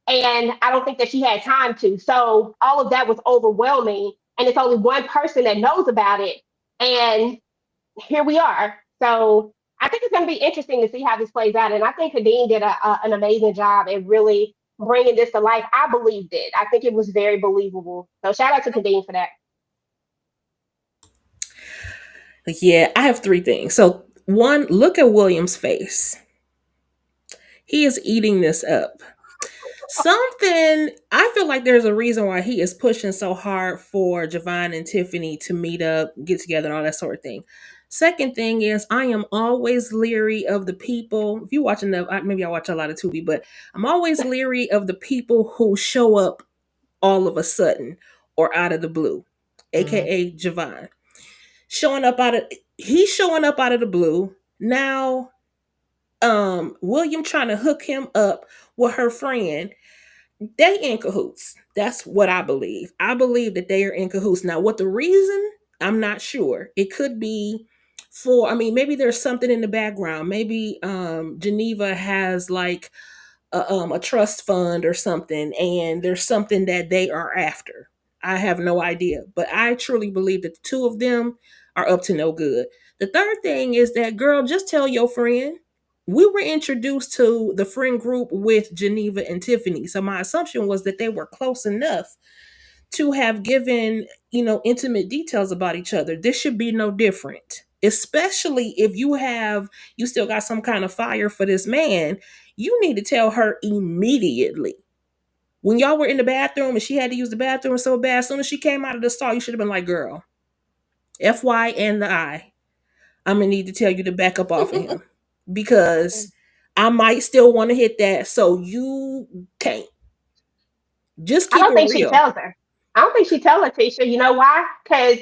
[SPEAKER 3] And I don't think that she had time to. So all of that was overwhelming. And it's only one person that knows about it. And here we are. So I think it's going to be interesting to see how this plays out. And I think Kadeen did an amazing job at really bringing this to life. I believed it. I think it was very believable. So shout out to Kadeen for that.
[SPEAKER 4] Yeah, I have three things. So, one, look at William's face. He is eating this up. Something, I feel like there's a reason why he is pushing so hard for Javon and Tiffany to meet up, get together, and all that sort of thing. Second thing is, I am always leery of the people. If you watch enough, maybe I watch a lot of Tubi, but I'm always leery of the people who show up all of a sudden or out of the blue, aka Javon. He's showing up out of the blue. Now, William trying to hook him up with her friend. They in cahoots. That's what I believe. I believe that they are in cahoots. Now, what the reason, I'm not sure. It could be maybe there's something in the background. Maybe Geneva has like a trust fund or something, and there's something that they are after. I have no idea, but I truly believe that the two of them are up to no good. The third thing is that, girl, just tell your friend. We were introduced to the friend group with Geneva and Tiffany, so my assumption was that they were close enough to have given, intimate details about each other. This should be no different. Especially if you still got some kind of fire for this man, you need to tell her immediately. When y'all were in the bathroom and she had to use the bathroom so bad, as soon as she came out of the stall, you should have been like, girl, FY and the I, I'm gonna need to tell you to back up off of him. Because I might still want to hit that. So you can't. Just
[SPEAKER 3] I
[SPEAKER 4] keep
[SPEAKER 3] don't
[SPEAKER 4] it
[SPEAKER 3] think she
[SPEAKER 4] real.
[SPEAKER 3] tells her. I don't think she tells Letitia. You know why? Because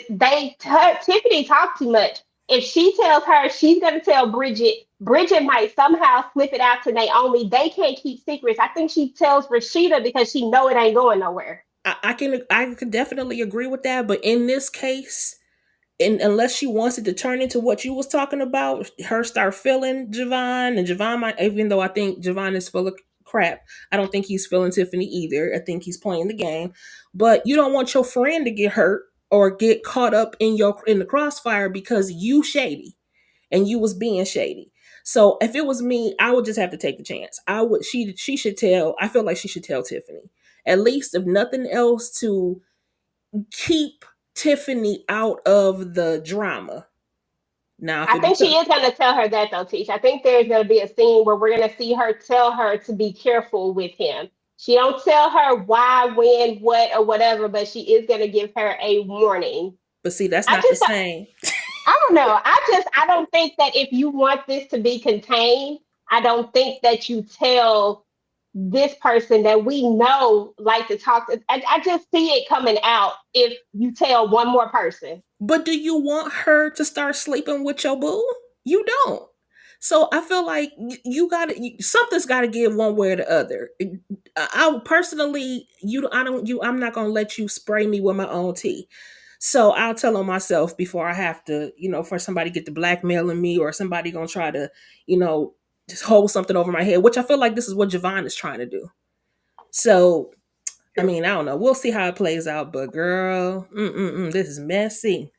[SPEAKER 3] Tiffany talk too much. If she tells her, she's gonna tell Bridgette. Bridgette might somehow slip it out to Naomi. They can't keep secrets. I think she tells Rashida because she know it ain't going nowhere.
[SPEAKER 4] I can definitely agree with that, but in this case, and unless she wants it to turn into what you was talking about, her start feeling Javon, and Javon might, even though I think Javon is full of crap, I don't think he's feeling Tiffany either. I think he's playing the game, but you don't want your friend to get hurt or get caught up in the crossfire because you shady and you was being shady. So if it was me, I would just have to take the chance. She should tell. I feel like she should tell Tiffany, at least, if nothing else, to keep Tiffany out of the drama. Now, if
[SPEAKER 3] I
[SPEAKER 4] it
[SPEAKER 3] think she
[SPEAKER 4] becomes,
[SPEAKER 3] is gonna tell her that though, Tish. I think there's gonna be a scene where we're gonna see her tell her to be careful with him. She don't tell her why, when, what, or whatever, but she is gonna give her a warning.
[SPEAKER 4] but see, that's
[SPEAKER 3] I
[SPEAKER 4] not the
[SPEAKER 3] just
[SPEAKER 4] same.
[SPEAKER 3] I don't know. I don't think that if you want this to be contained, I don't think that you tell this person that we know like to talk to. I just see it coming out if you tell one more person.
[SPEAKER 4] But do you want her to start sleeping with your boo? You don't. So I feel like you got to, something's got to give one way or the other. I personally, I'm not gonna let you spray me with my own tea. So I'll tell on myself before I have to, for somebody get to blackmailing me, or somebody gonna try to, you know, just hold something over my head, which I feel like this is what Javon is trying to do. So I mean, I don't know. We'll see how it plays out, but girl, this is messy.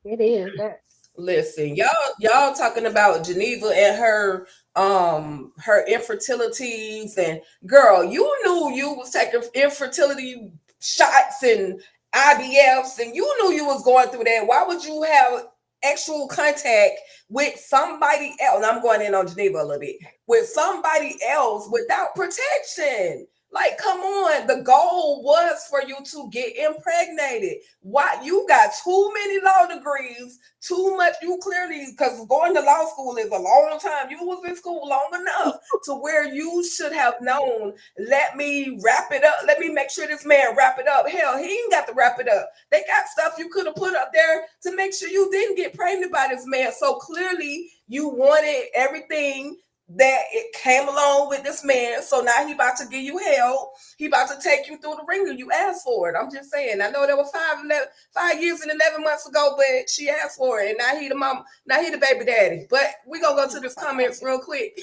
[SPEAKER 3] It is that.
[SPEAKER 2] Listen, y'all talking about Geneva and her infertilities, and girl, you knew you was taking infertility shots and IVFs, and you knew you was going through that. Why would you have actual contact with somebody else? And I'm going in on Geneva a little bit, with somebody else without protection. Like, come on. The goal was for you to get impregnated. Why? You got too many law degrees, too much. You clearly, because going to law school is a long time. You was in school long enough to where you should have known, let me wrap it up. Let me make sure this man wrap it up. Hell, he ain't got to wrap it up. They got stuff you could have put up there to make sure you didn't get pregnant by this man. So clearly you wanted everything that it came along with this man. So now he about to give you hell. He about to take you through the ringer. You asked for it. I'm just saying. I know that was 5 years and 11 months ago, but she asked for it. And now he the mom. Now he the baby daddy. But we gonna go to this comments real quick.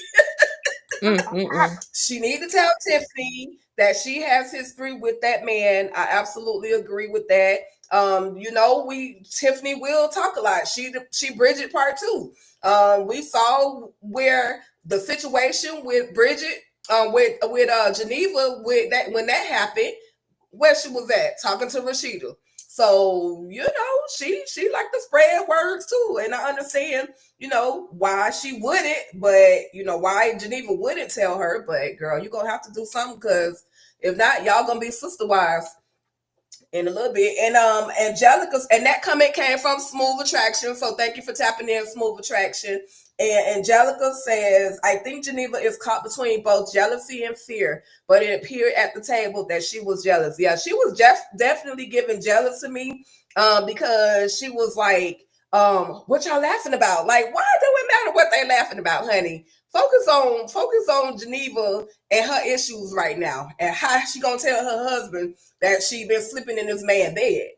[SPEAKER 2] She need to tell Tiffany that she has history with that man. I absolutely agree with that. Tiffany will talk a lot. She Bridgette part two. We saw where the situation with Bridgette, with Geneva, with that when that happened, where she was at talking to Rashida. So she like to spread words too, and I understand why she wouldn't, but why Geneva wouldn't tell her. But girl, you're gonna have to do something, because if not, y'all gonna be sister wives in a little bit. And Angelica's, and that comment came from Smooth Attraction. So thank you for tapping in, Smooth Attraction. And Angelica says, I think Geneva is caught between both jealousy and fear, but it appeared at the table that she was jealous. Yeah, she was definitely giving jealous to me, because she was like, what y'all laughing about? Like, why do it matter what they laughing about, honey? Focus on Geneva and her issues right now, and how she gonna tell her husband that she been sleeping in this man's bed.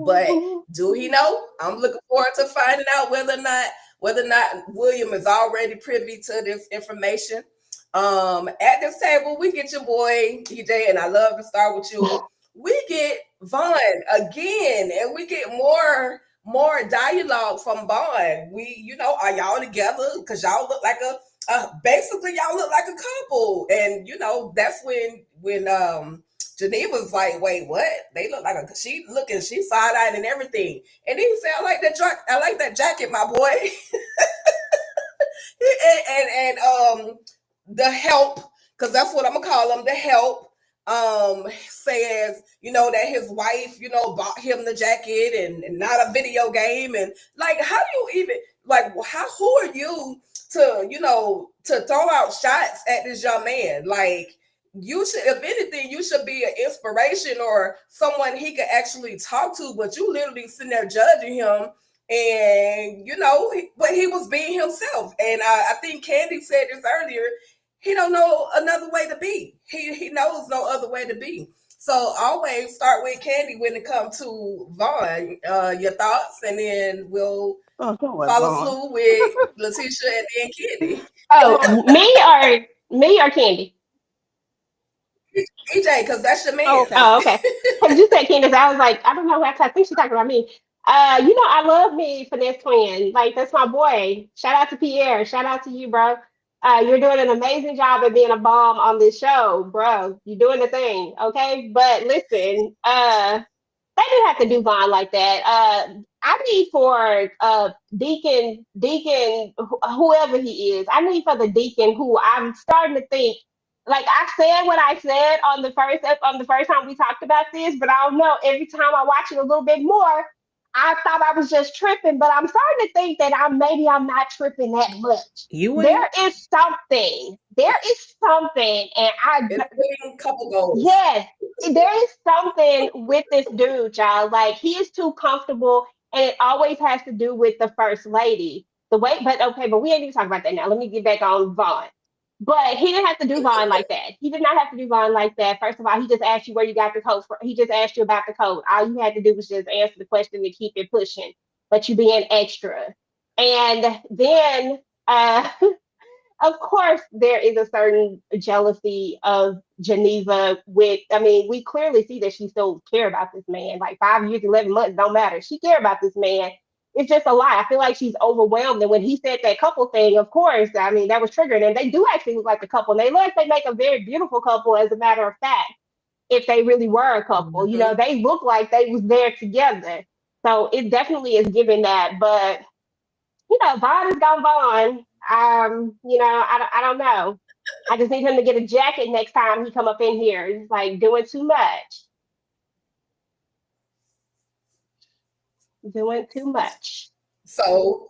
[SPEAKER 2] But do he know? I'm looking forward to finding out whether or not William is already privy to this information. At this table, we get your boy DJ, and I love to start with you. We get Vaughn again, and we get more dialogue from Vaughn. We, are y'all together? Because y'all look like basically y'all look like a couple. And that's when Geneva's like, wait, what? They look like she side-eyed and everything. And he said, I like that jacket, my boy. and the help, because that's what I'm gonna call him, the help, says, that his wife, bought him the jacket and not a video game. And like, how do you even, like, who are you to throw out shots at this young man? Like, you should, if anything, you should be an inspiration or someone he could actually talk to, but you literally sitting there judging him. And but he was being himself. And I think Candy said this earlier, he don't know another way to be. He knows no other way to be. So always start with Candy when it comes to Vaughn. Your thoughts, and then we'll follow through with Letitia and then Candy.
[SPEAKER 3] Oh, me or Candy?
[SPEAKER 2] EJ, because that's your man.
[SPEAKER 3] Oh, okay. Because you said Candace, I was like, I don't know. I think she's talking about me. I love me Finesse Twin. Like, that's my boy. Shout out to Pierre. Shout out to you, bro. You're doing an amazing job at being a bomb on this show, bro. You're doing the thing, okay? But listen, they didn't have to do Vaughn like that. I need for Deacon, whoever he is. I need for the Deacon who I'm starting to think. Like, I said what I said on the first time we talked about this, but I don't know. Every time I watch it a little bit more, I thought I was just tripping, but I'm starting to think that I'm not tripping that much. There is something, and
[SPEAKER 2] it's a couple goals.
[SPEAKER 3] Yes, there is something with this dude, y'all. Like, he is too comfortable, and it always has to do with the first lady. But we ain't even talking about that now. Let me get back on Vaughn. But he didn't have to do Vaughn like that. He did not have to do Vaughn like that. First of all, he just asked you where you got the code from. He just asked you about the code. All you had to do was just answer the question and keep it pushing. But you being extra. And then of course, there is a certain jealousy of Geneva we clearly see that she still care about this man. Like, 5 years, 11 months, don't matter. She care about this man. It's just a lie. I feel like she's overwhelmed. And when he said that couple thing, of course, that was triggering. And they do actually look like a couple. And they look like they make a very beautiful couple, as a matter of fact, if they really were a couple.
[SPEAKER 2] Mm-hmm.
[SPEAKER 3] They look like they was there together. So it definitely is giving that. But, Vaughn is gone Vaughn. I don't know. I just need him to get a jacket next time he come up in here. It's like doing too much. Doing too much.
[SPEAKER 2] So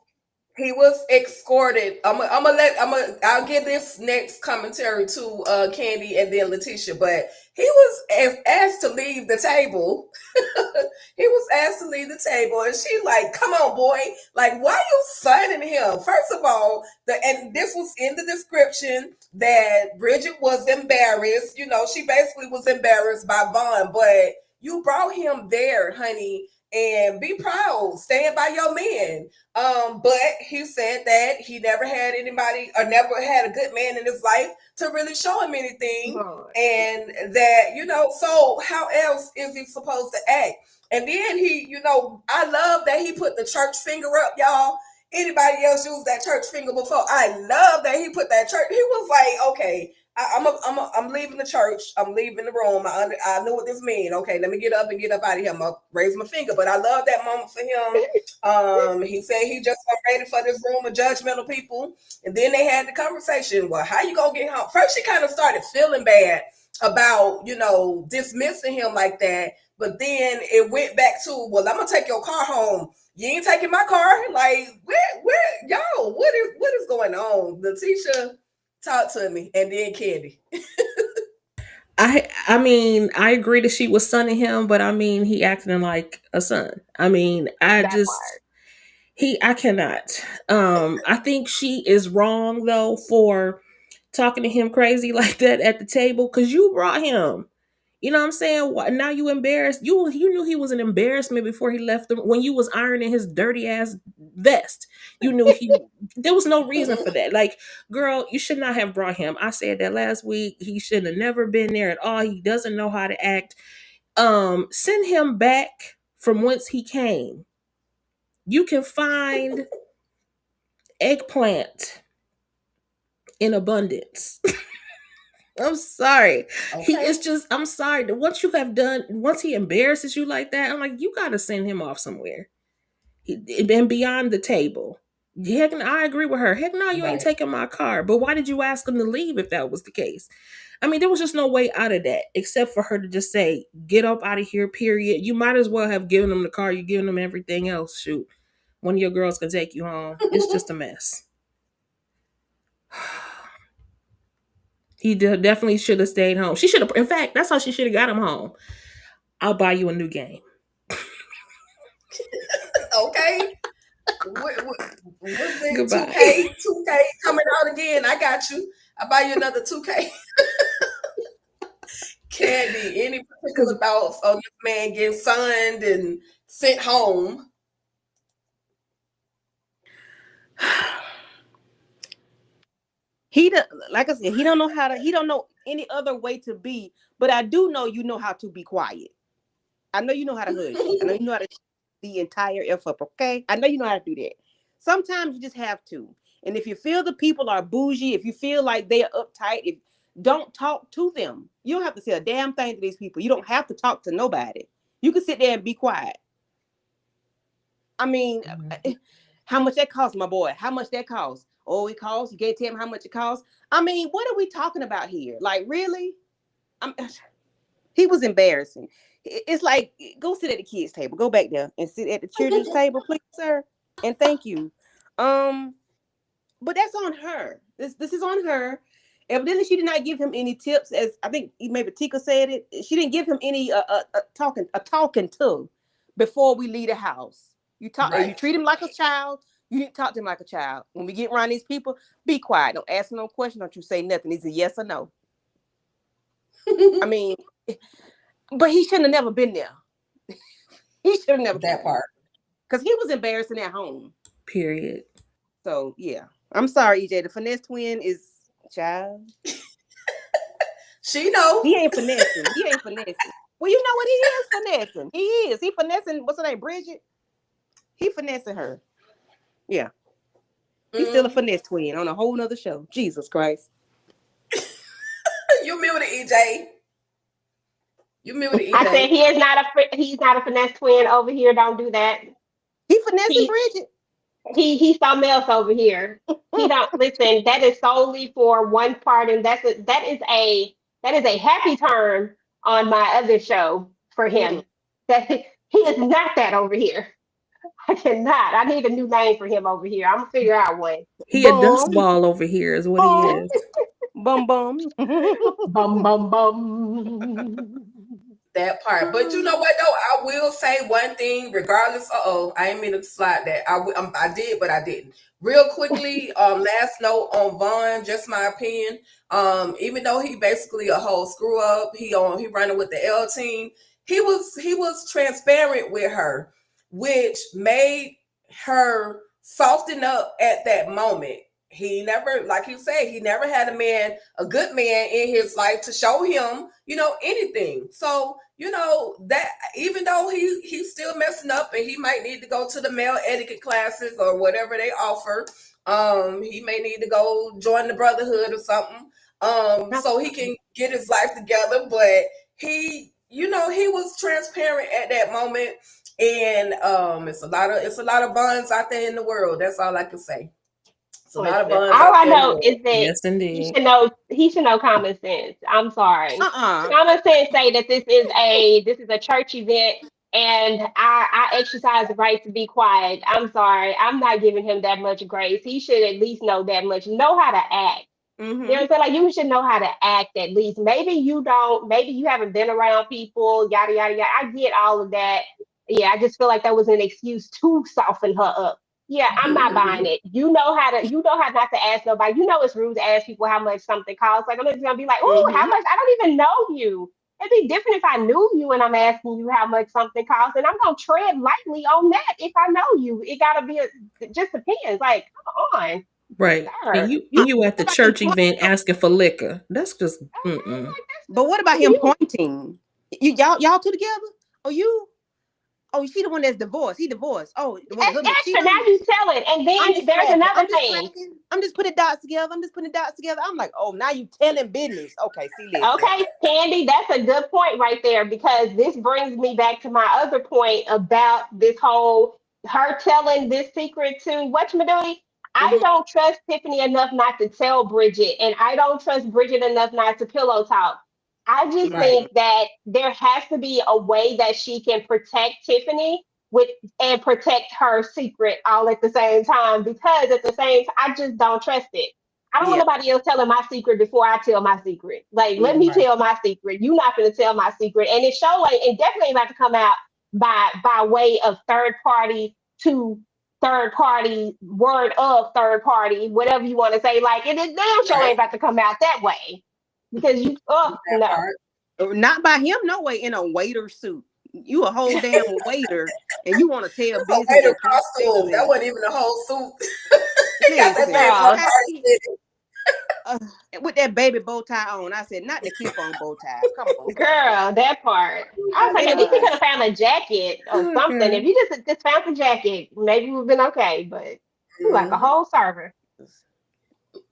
[SPEAKER 2] he was escorted. I'll give this next commentary to Candy and then Letitia, but he was asked to leave the table. He was asked to leave the table, and she like, come on, boy. Like, why you signing him? First of all, and this was in the description that Bridgette was embarrassed. She basically was embarrassed by Vaughn, but you brought him there, honey. And be proud, stand by your man. But he said that he never had anybody or never had a good man in his life to really show him anything. And that, so how else is he supposed to act? And then he, I love that he put the church finger up, y'all. Anybody else used that church finger before? I love that he put that church. He was like, okay, I'm leaving the church. I'm leaving the room. I knew what this mean. Okay, let me get up out of here. I'm gonna raise my finger. But I love that moment for him. He said he just wasn't ready for this room of judgmental people. And then they had the conversation. Well, how you gonna get home? First, she kind of started feeling bad about dismissing him like that. But then it went back to, well, I'm gonna take your car home. You ain't taking my car. Like, where, y'all? What is going on, Letitia? Talk to me, and then Candy.
[SPEAKER 4] I mean, I agree that she was sonning him, but I mean, he acting like a son. I mean,
[SPEAKER 3] That part.
[SPEAKER 4] I cannot. I think she is wrong though for talking to him crazy like that at the table because you brought him. You know what I'm saying? Now you embarrassed. You knew he was an embarrassment before he left them when you was ironing his dirty ass vest. You knew there was no reason for that. Like, girl, you should not have brought him. I said that last week. He should have never been there at all. He doesn't know how to act. Send him back from whence he came. You can find eggplant in abundance. I'm sorry. He
[SPEAKER 2] Okay.
[SPEAKER 4] is just, I'm sorry. Once he embarrasses you like that, I'm like, you got to send him off somewhere. And beyond the table. Heck, I agree with her. Heck no, you ain't
[SPEAKER 2] Right.
[SPEAKER 4] taking my car. But why did you ask him to leave if that was the case? I mean, there was just no way out of that except for her to just say, get up out of here, period. You might as well have given him the car. You're giving him everything else. Shoot. One of your girls can take you home. It's just a mess. He definitely should have stayed home. She should have, in fact, that's how she should have got him home. I'll buy you a new game.
[SPEAKER 2] Okay. What's it?
[SPEAKER 4] Goodbye.
[SPEAKER 2] 2K coming out again. I got you. I'll buy you another 2K. Candy, any particular thoughts on this man getting signed and sent home?
[SPEAKER 5] Like I said, he don't know any other way to be, but I do know you know how to be quiet. I know you know how to hush. I know you know how to shut the entire F up, okay? I know you know how to do that. Sometimes you just have to. And if you feel the people are bougie, if you feel like they are uptight, don't talk to them. You don't have to say a damn thing to these people. You don't have to talk to nobody. You can sit there and be quiet. I mean, how much that costs, my boy? How much that costs? Oh, it costs. You can't tell him how much it costs. I mean, what are we talking about here? Like, really? He was embarrassing. It's like, go sit at the kids' table. Go back there and sit at the children's table, please, sir. And thank you. But that's on her. This is on her. Evidently, she did not give him any tips, as I think maybe Tika said it. She didn't give him any talking to before we leave the house. You treat him like a child. You need to talk to him like a child. When we get around these people, be quiet. Don't ask him no question. Don't you say nothing. It's a yes or no. I mean, but he shouldn't have never been there. He should have never
[SPEAKER 2] that part.
[SPEAKER 5] Because he was embarrassing at home.
[SPEAKER 4] Period.
[SPEAKER 5] So, yeah. I'm sorry, EJ. The finesse twin is child.
[SPEAKER 2] She know.
[SPEAKER 5] He ain't finessing. Well, you know what? He is finessing. He is. He finessing, what's her name, Bridgette? He finessing her. Yeah. He's still a finesse twin on a whole nother show. Jesus Christ.
[SPEAKER 2] You muted EJ. You muted EJ.
[SPEAKER 3] I said he's not a finesse twin over here. Don't do that.
[SPEAKER 5] He finessing Bridgette.
[SPEAKER 3] He's something else over here. He don't listen. That is solely for one part, and that is a happy turn on my other show for him. That he is not that over here. I cannot. I need a new name for him over here. I'm gonna figure out one.
[SPEAKER 4] He a dust ball over here is what he is.
[SPEAKER 5] Bum bum.
[SPEAKER 3] Bum bum bum.
[SPEAKER 2] That part. But you know what though? I will say one thing, regardless. I ain't mean to slide that. I did, but I didn't. Real quickly, last note on Vaughn, just my opinion. Even though he basically a whole screw up, he running with the L team. He was transparent with her, which made her soften up at that moment. He never, like you said, he never had a good man in his life to show him, anything. So, that even though he's still messing up and he might need to go to the male etiquette classes or whatever they offer, he may need to go join the brotherhood or something. so he can get his life together. But he, you know, he was transparent at that moment. And it's a lot of Vaughns out there in the world. That's all I can say. It's a lot of
[SPEAKER 3] Listen,
[SPEAKER 2] Vaughns
[SPEAKER 3] all
[SPEAKER 2] out
[SPEAKER 3] I
[SPEAKER 2] there in the
[SPEAKER 3] know
[SPEAKER 2] world.
[SPEAKER 3] is that
[SPEAKER 4] Yes, indeed.
[SPEAKER 3] he should know common sense. I'm sorry.
[SPEAKER 5] Uh-uh.
[SPEAKER 3] Common sense say that this is a church event and I exercise the right to be quiet. I'm sorry. I'm not giving him that much grace. He should at least know that much. Know how to act. You know what I'm saying? Like you should know how to act at least. Maybe you don't, maybe you haven't been around people, yada yada yada. I get all of that. Yeah, I just feel like that was an excuse to soften her up. Yeah, I'm not buying it. You know how not to ask nobody. You know it's rude to ask people how much something costs. Like I'm just gonna be like, oh, how much? I don't even know you. It'd be different if I knew you and I'm asking you how much something costs, and I'm gonna tread lightly on that if I know you. It gotta be it just depends. Like, come on,
[SPEAKER 4] Right. And
[SPEAKER 3] sir.
[SPEAKER 4] you at the
[SPEAKER 5] What about him
[SPEAKER 4] church event asking for liquor. That's just
[SPEAKER 3] Okay, like
[SPEAKER 5] But what about
[SPEAKER 3] that's
[SPEAKER 5] him
[SPEAKER 3] you.
[SPEAKER 5] pointing? Y'all two together? Oh, you? Oh, she the one that's divorced. He divorced. Oh, the one that
[SPEAKER 3] That's
[SPEAKER 5] husband
[SPEAKER 3] extra.
[SPEAKER 5] cheated
[SPEAKER 3] Now
[SPEAKER 5] on.
[SPEAKER 3] you tell it. And
[SPEAKER 5] I'm
[SPEAKER 3] then
[SPEAKER 5] just
[SPEAKER 3] there's
[SPEAKER 5] tracking.
[SPEAKER 3] another
[SPEAKER 5] I'm just
[SPEAKER 3] thing.
[SPEAKER 5] tracking. I'm just putting dots together. I'm just putting dots together. I'm like, oh, now you telling business. Okay, see, listen.
[SPEAKER 3] Okay, Candy, that's a good point right there because this brings me back to my other point about this whole her telling this secret to whatchamacallit. I
[SPEAKER 5] Mhm.
[SPEAKER 3] don't trust Tiffany enough not to tell Bridgette, and I don't trust Bridgette enough not to pillow talk. I just
[SPEAKER 2] Right.
[SPEAKER 3] think that there has to be a way that she can protect Tiffany with and protect her secret all at the same time because at the same time, I just don't trust it. I don't want
[SPEAKER 5] Yeah.
[SPEAKER 3] nobody else telling my secret before I tell my secret. Like, let
[SPEAKER 5] Yeah.
[SPEAKER 3] me
[SPEAKER 2] Right.
[SPEAKER 3] tell my secret. You not gonna tell my secret, and it show like it definitely ain't about to come out by way of third party to third party, word of third party, whatever you want to say. Like, it damn show
[SPEAKER 2] Right.
[SPEAKER 3] ain't about to come out that way because you. Oh
[SPEAKER 2] That
[SPEAKER 3] no,
[SPEAKER 2] part.
[SPEAKER 5] Not by him, no way, in a waiter suit. You a whole damn waiter, and you want to tell
[SPEAKER 2] It's a
[SPEAKER 5] business
[SPEAKER 2] waiter
[SPEAKER 5] and commercials
[SPEAKER 2] costume. That
[SPEAKER 5] and
[SPEAKER 2] wasn't even a whole suit. He got that
[SPEAKER 5] listen.
[SPEAKER 2] thing from a
[SPEAKER 3] girl.
[SPEAKER 2] party city.
[SPEAKER 5] Uh, with that baby bow tie on. I said, not the clip on bow tie. Come on.
[SPEAKER 3] Girl, that part. I was
[SPEAKER 2] Oh
[SPEAKER 3] like,
[SPEAKER 2] my
[SPEAKER 3] at least you
[SPEAKER 5] Anyway,
[SPEAKER 3] could
[SPEAKER 2] gosh.
[SPEAKER 3] have found a jacket or something. If
[SPEAKER 4] okay.
[SPEAKER 3] you just found the jacket, maybe we've been okay. But you like a
[SPEAKER 2] Mhm.
[SPEAKER 3] whole server.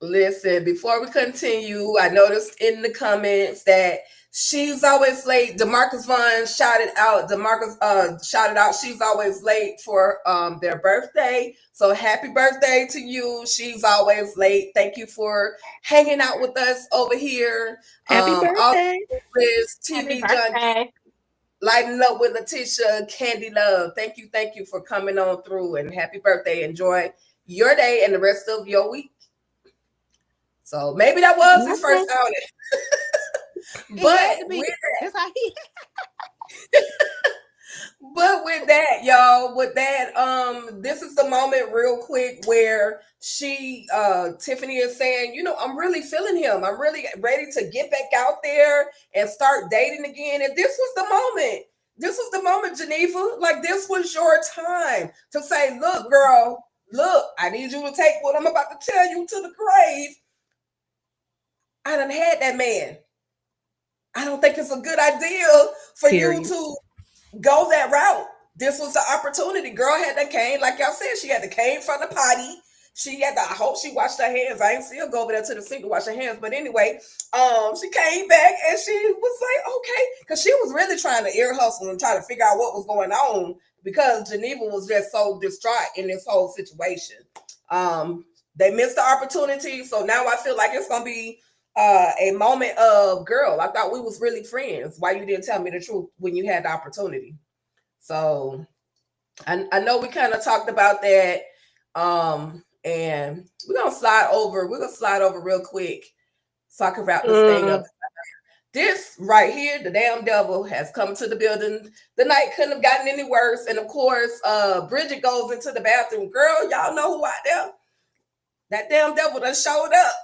[SPEAKER 2] Listen, before we continue, I noticed in the comments that she's always late. Demarcus Vaughn shouted out. Demarcus shouted out. She's always late for their birthday. So happy birthday to you. She's always late. Thank you for hanging out with us over here.
[SPEAKER 4] Happy
[SPEAKER 2] All
[SPEAKER 4] birthday.
[SPEAKER 2] Liz,
[SPEAKER 3] Happy
[SPEAKER 2] TV Junkie,
[SPEAKER 3] birthday.
[SPEAKER 2] lighting up with Letitia, Candy Love. Thank you for coming on through and happy birthday. Enjoy your day and the rest of your week. So maybe that was his
[SPEAKER 3] Okay.
[SPEAKER 2] first outing.
[SPEAKER 5] it
[SPEAKER 2] But
[SPEAKER 5] had to be.
[SPEAKER 2] with
[SPEAKER 5] That's how he.
[SPEAKER 2] but with that, y'all, with that, this is the moment real quick where Tiffany is saying, you know, I'm really feeling him. I'm really ready to get back out there and start dating again. And this was the moment. This was the moment, Geneva. Like this was your time to say, look, girl, look, I need you to take what I'm about to tell you to the grave. I done had that man. I don't think it's a good idea for you
[SPEAKER 4] Period.
[SPEAKER 2] to go that route. This was the opportunity. Girl had that cane, like y'all said, she had the cane from the potty. She had the, I hope she washed her hands. I ain't see her go over there to the sink to wash her hands. But anyway, she came back and she was like, okay. Because she was really trying to ear hustle and try to figure out what was going on because Geneva was just so distraught in this whole situation. They missed the opportunity. So now I feel like it's gonna be a moment of, girl, I thought we was really friends. Why you didn't tell me the truth when you had the opportunity? So I know we kind of talked about that. And we're gonna slide over. We're gonna slide over real quick so I can wrap this thing up.
[SPEAKER 3] Mm.
[SPEAKER 2] This right here, the damn devil has come to the building. The night couldn't have gotten any worse. And of course, Bridgette goes into the bathroom. Girl, y'all know who out there? That damn devil done showed up.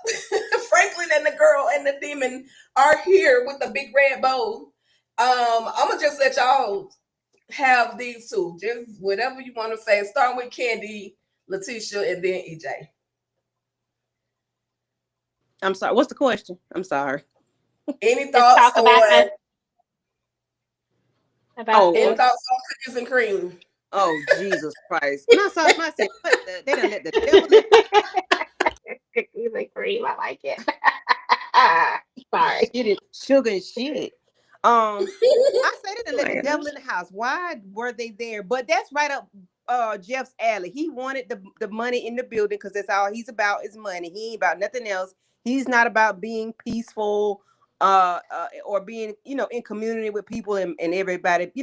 [SPEAKER 2] Franklin and the girl and the demon are here with the big red bow. I'm gonna just let y'all have these two. Just whatever you want to say. Starting with Candy, Letitia, and then EJ.
[SPEAKER 5] I'm sorry. What's the question? I'm sorry.
[SPEAKER 2] Any
[SPEAKER 3] Just
[SPEAKER 2] thoughts
[SPEAKER 3] talk
[SPEAKER 2] on
[SPEAKER 3] about
[SPEAKER 5] Oh,
[SPEAKER 2] any
[SPEAKER 3] this.
[SPEAKER 2] thoughts on cookies and cream?
[SPEAKER 5] oh, Jesus Christ. When I saw him, I said, what the, they done let the devil in.
[SPEAKER 3] Cookies and cream. I like it.
[SPEAKER 5] Shit is sugar and shit. I said it and
[SPEAKER 4] Oh
[SPEAKER 5] let
[SPEAKER 4] my
[SPEAKER 5] the devil
[SPEAKER 4] gosh.
[SPEAKER 5] in the house. Why were they there? But that's right up Jeff's alley. He wanted the money in the building because that's all he's about is money. He ain't about nothing else. He's not about being peaceful or being, in community with people and everybody, he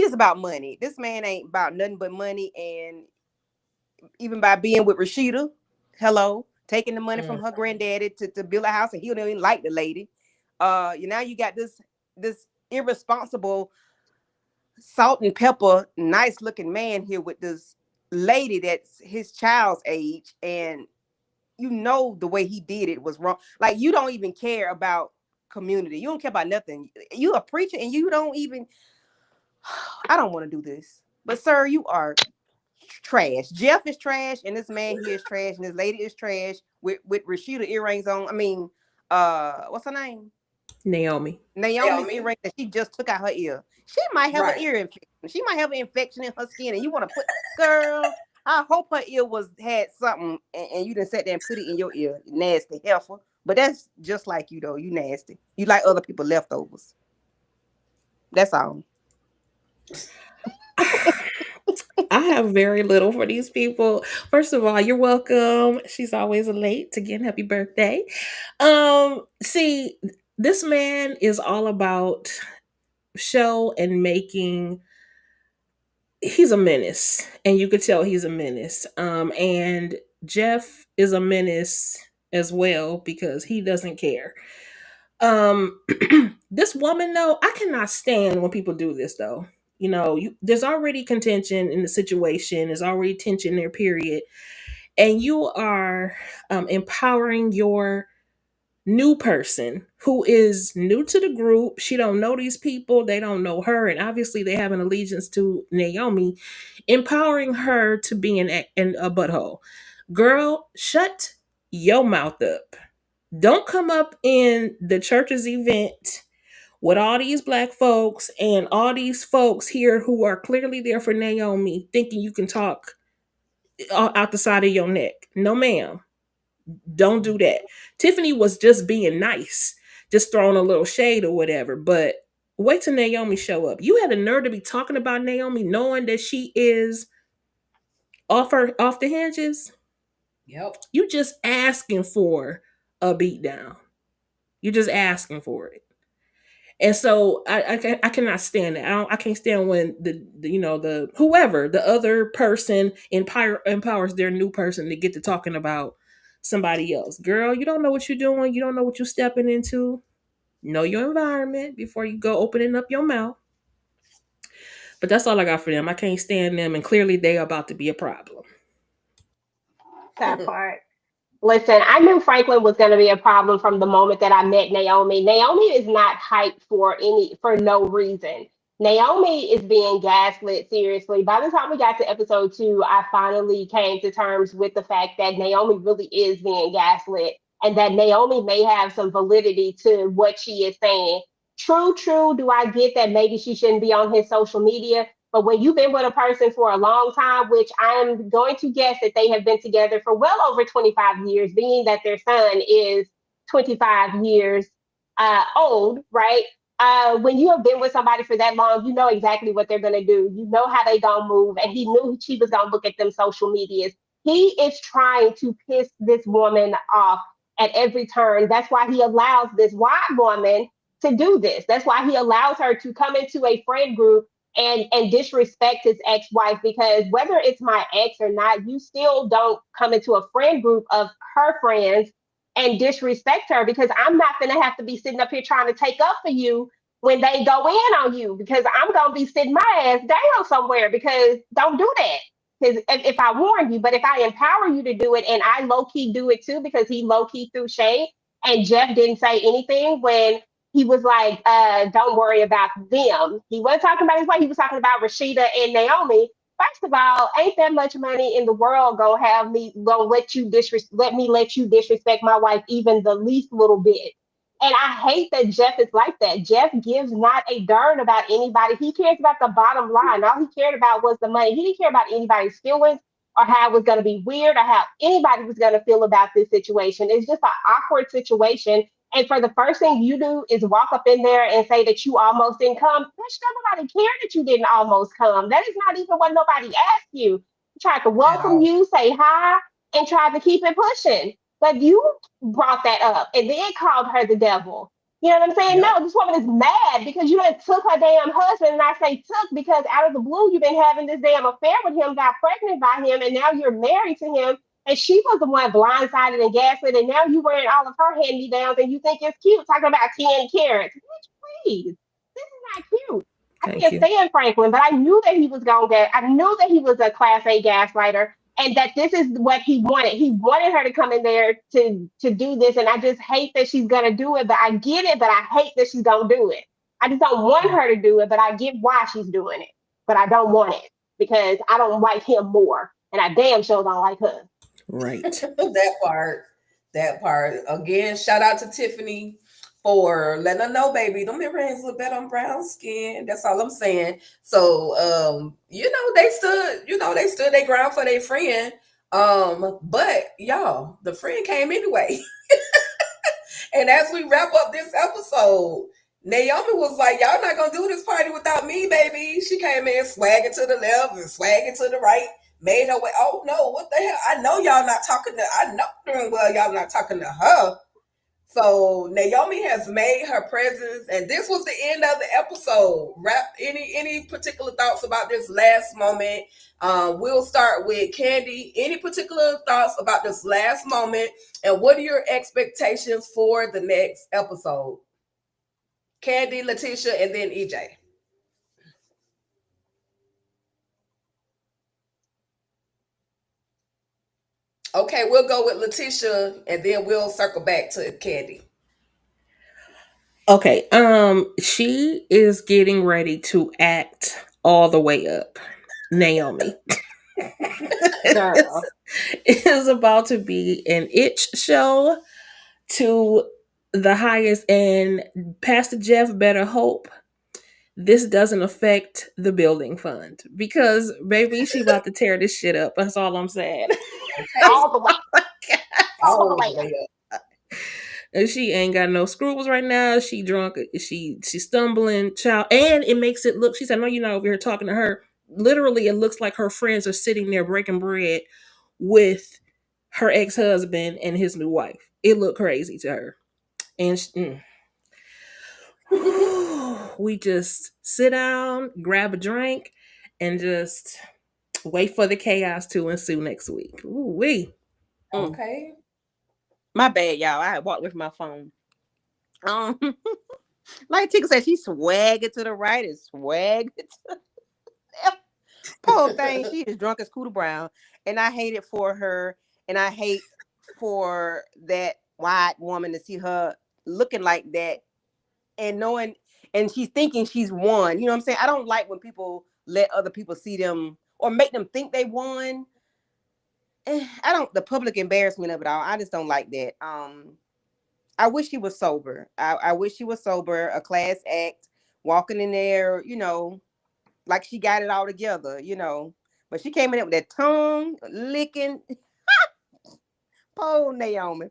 [SPEAKER 5] just about money. This man ain't about nothing but money. And even by being with Rashida, hello, taking the money from
[SPEAKER 2] Mm.
[SPEAKER 5] her granddaddy to build a house, and he don't even like the lady. Now you got this irresponsible salt and pepper, nice looking man here with this lady that's his child's age, and the way he did it was wrong. Like, you don't even care about community. You don't care about nothing. You a preacher and you don't even. I don't want to do this, but sir, you are trash. Jeff is trash, and this man here is trash, and this lady is trash with Rashida earrings on. I mean, what's her name?
[SPEAKER 4] Naomi.
[SPEAKER 5] Naomi's
[SPEAKER 2] Naomi.
[SPEAKER 5] earring that she just took out her ear. She might have an
[SPEAKER 2] Right.
[SPEAKER 5] ear infection. She might have an infection in her skin, and you want to put, girl. I hope her ear had something, and you done sat there and put it in your ear. Nasty heifer. But that's just like you though. You nasty. You like other people leftovers. That's all.
[SPEAKER 4] I have very little for these people. First of all, you're welcome. She's always late. Again, happy birthday. See, this man is all about show and making. He's a menace, and you could tell he's a menace. And Jeff is a menace as well because he doesn't care. Um, this woman though, I cannot stand when people do this though. There's already contention in the situation. There's already tension there. Period. And you are empowering your new person who is new to the group. She don't know these people. They don't know her, and obviously they have an allegiance to Naomi. Empowering her to be a butthole. Girl, shut your mouth up. Don't come up in the church's event with all these black folks and all these folks here who are clearly there for Naomi, thinking you can talk out the side of your neck. No, ma'am. Don't do that. Tiffany was just being nice, just throwing a little shade or whatever. But wait till Naomi show up. You had a nerve to be talking about Naomi, knowing that she is off the hinges.
[SPEAKER 2] Yep.
[SPEAKER 4] You just asking for a beatdown. You're just asking for it. And so I cannot stand it. I can't stand when the whoever the other person empowers their new person to get to talking about somebody else. Girl, you don't know what you're doing. You don't know what you're stepping into. Know your environment before you go opening up your mouth. But that's all I got for them. I can't stand them, and clearly they are about to be a problem.
[SPEAKER 3] That part. Listen, I knew Franklin was going to be a problem from the moment that I met Naomi. Naomi is not hyped for no reason. Naomi is being gaslit seriously. By the time we got to episode 2, I finally came to terms with the fact that Naomi really is being gaslit and that Naomi may have some validity to what she is saying. True, true. Do I get that maybe she shouldn't be on his social media? But when you've been with a person for a long time, which I am going to guess that they have been together for well over 25 years, being that their son is 25 years old, right? When you have been with somebody for that long, you know exactly what they're going to do. You know how they going to move. And he knew she was going to look at them social medias. He is trying to piss this woman off at every turn. That's why he allows this white woman to do this. That's why he allows her to come into a friend group and disrespect his ex-wife, because whether it's my ex or not, you still don't come into a friend group of her friends and disrespect her, because I'm not going to have to be sitting up here trying to take up for you when they go in on you, because I'm going to be sitting my ass down somewhere, because don't do that. Because if I warn you, but if I empower you to do it and I low key do it too, because he low key threw shade and Jeff didn't say anything when he was like, don't worry about them. He wasn't talking about his wife. He was talking about Rashida and Naomi. First of all, ain't that much money in the world gonna let me let you disrespect my wife even the least little bit. And I hate that Jeff is like that. Jeff gives not a darn about anybody. He cares about the bottom line. All he cared about was the money. He didn't care about anybody's feelings or how it was going to be weird or how anybody was going to feel about this situation. It's just an awkward situation, And for the first thing you do is walk up in there and say that you almost didn't come. Bitch, nobody care that you didn't almost come. That is not even what nobody asked you. Tried to
[SPEAKER 2] at
[SPEAKER 3] welcome
[SPEAKER 2] all.
[SPEAKER 3] you, say hi, and tried to keep it pushing. But you brought that up and then called her the devil. You know what I'm saying?
[SPEAKER 2] Yep.
[SPEAKER 3] No, this woman is mad because you done took her damn husband. And I say took because out of the blue, you've been having this damn affair with him, got pregnant by him, and now you're married to him. And she was the one blindsided and gaslit, and now you wearing all of her hand me downs and you think it's cute talking about 10 carats. Bitch, please. This is not cute. I
[SPEAKER 4] Thank
[SPEAKER 3] can't
[SPEAKER 4] you.
[SPEAKER 3] stand Franklin, but I knew that he was going to get, I knew that he was a class A gaslighter and that this is what he wanted. He wanted her to come in there to do this. And I just hate that she's going to do it, but I get it, but I hate that she's going to do it. I just don't want
[SPEAKER 2] Yeah.
[SPEAKER 3] her to do it, but I get why she's doing it. But I don't want it because I don't like him more. And I damn sure don't like her.
[SPEAKER 4] Right.
[SPEAKER 2] That part. That part. Again, shout out to Tiffany for letting her know, baby, them earrings look better on brown skin. That's all I'm saying. So they stood their ground for their friend. But y'all, the friend came anyway. And as we wrap up this episode, Naomi was like, y'all not gonna do this party without me, baby. She came in swagging to the left and swagging to the right, made her way. Oh no, what the hell? I know y'all not talking to, I know doing well y'all not talking to her. So Naomi has made her presence, and this was the end of the episode. Wrap any particular thoughts about this last moment? We'll start with Candy. Any particular thoughts about this last moment, and what are your expectations for the next episode? Candy, Letitia, and then EJ. Okay, we'll go with Letitia, and then we'll circle back to Candy.
[SPEAKER 4] Okay. She is getting ready to act all the way up. Naomi.
[SPEAKER 3] Girl.
[SPEAKER 4] It's about to be an itch show to the highest, and Pastor Jeff better hope this doesn't affect the building fund because baby, she about to tear this shit up. That's all I'm saying.
[SPEAKER 2] Okay,
[SPEAKER 3] All the way. All the
[SPEAKER 2] all the
[SPEAKER 3] way.
[SPEAKER 2] way up.
[SPEAKER 4] And she ain't got no scruples right now. She drunk. She's stumbling, child, and it makes it look. She said, "No, you're not over here talking to her." Literally, it looks like her friends are sitting there breaking bread with her ex husband and his new wife. It looked crazy to her, and we just sit down, grab a drink, and just wait for the chaos to ensue next week. Ooh wee.
[SPEAKER 5] Mm.
[SPEAKER 2] Okay.
[SPEAKER 5] My bad, y'all. I walked with my phone. Um, like Tika said, she swagging to the right and swagging to the left. Poor thing, she is drunk as Cooter Brown, and I hate it for her, and I hate for that white woman to see her looking like that and knowing, and she's thinking she's won. You know what I'm saying? I don't like when people let other people see them or make them think they won. I don't, the public embarrassment of it all. I just don't like that. I wish she was sober. I wish she was sober, a class act, walking in there, like she got it all together. But she came in there with that tongue licking. Poor Naomi.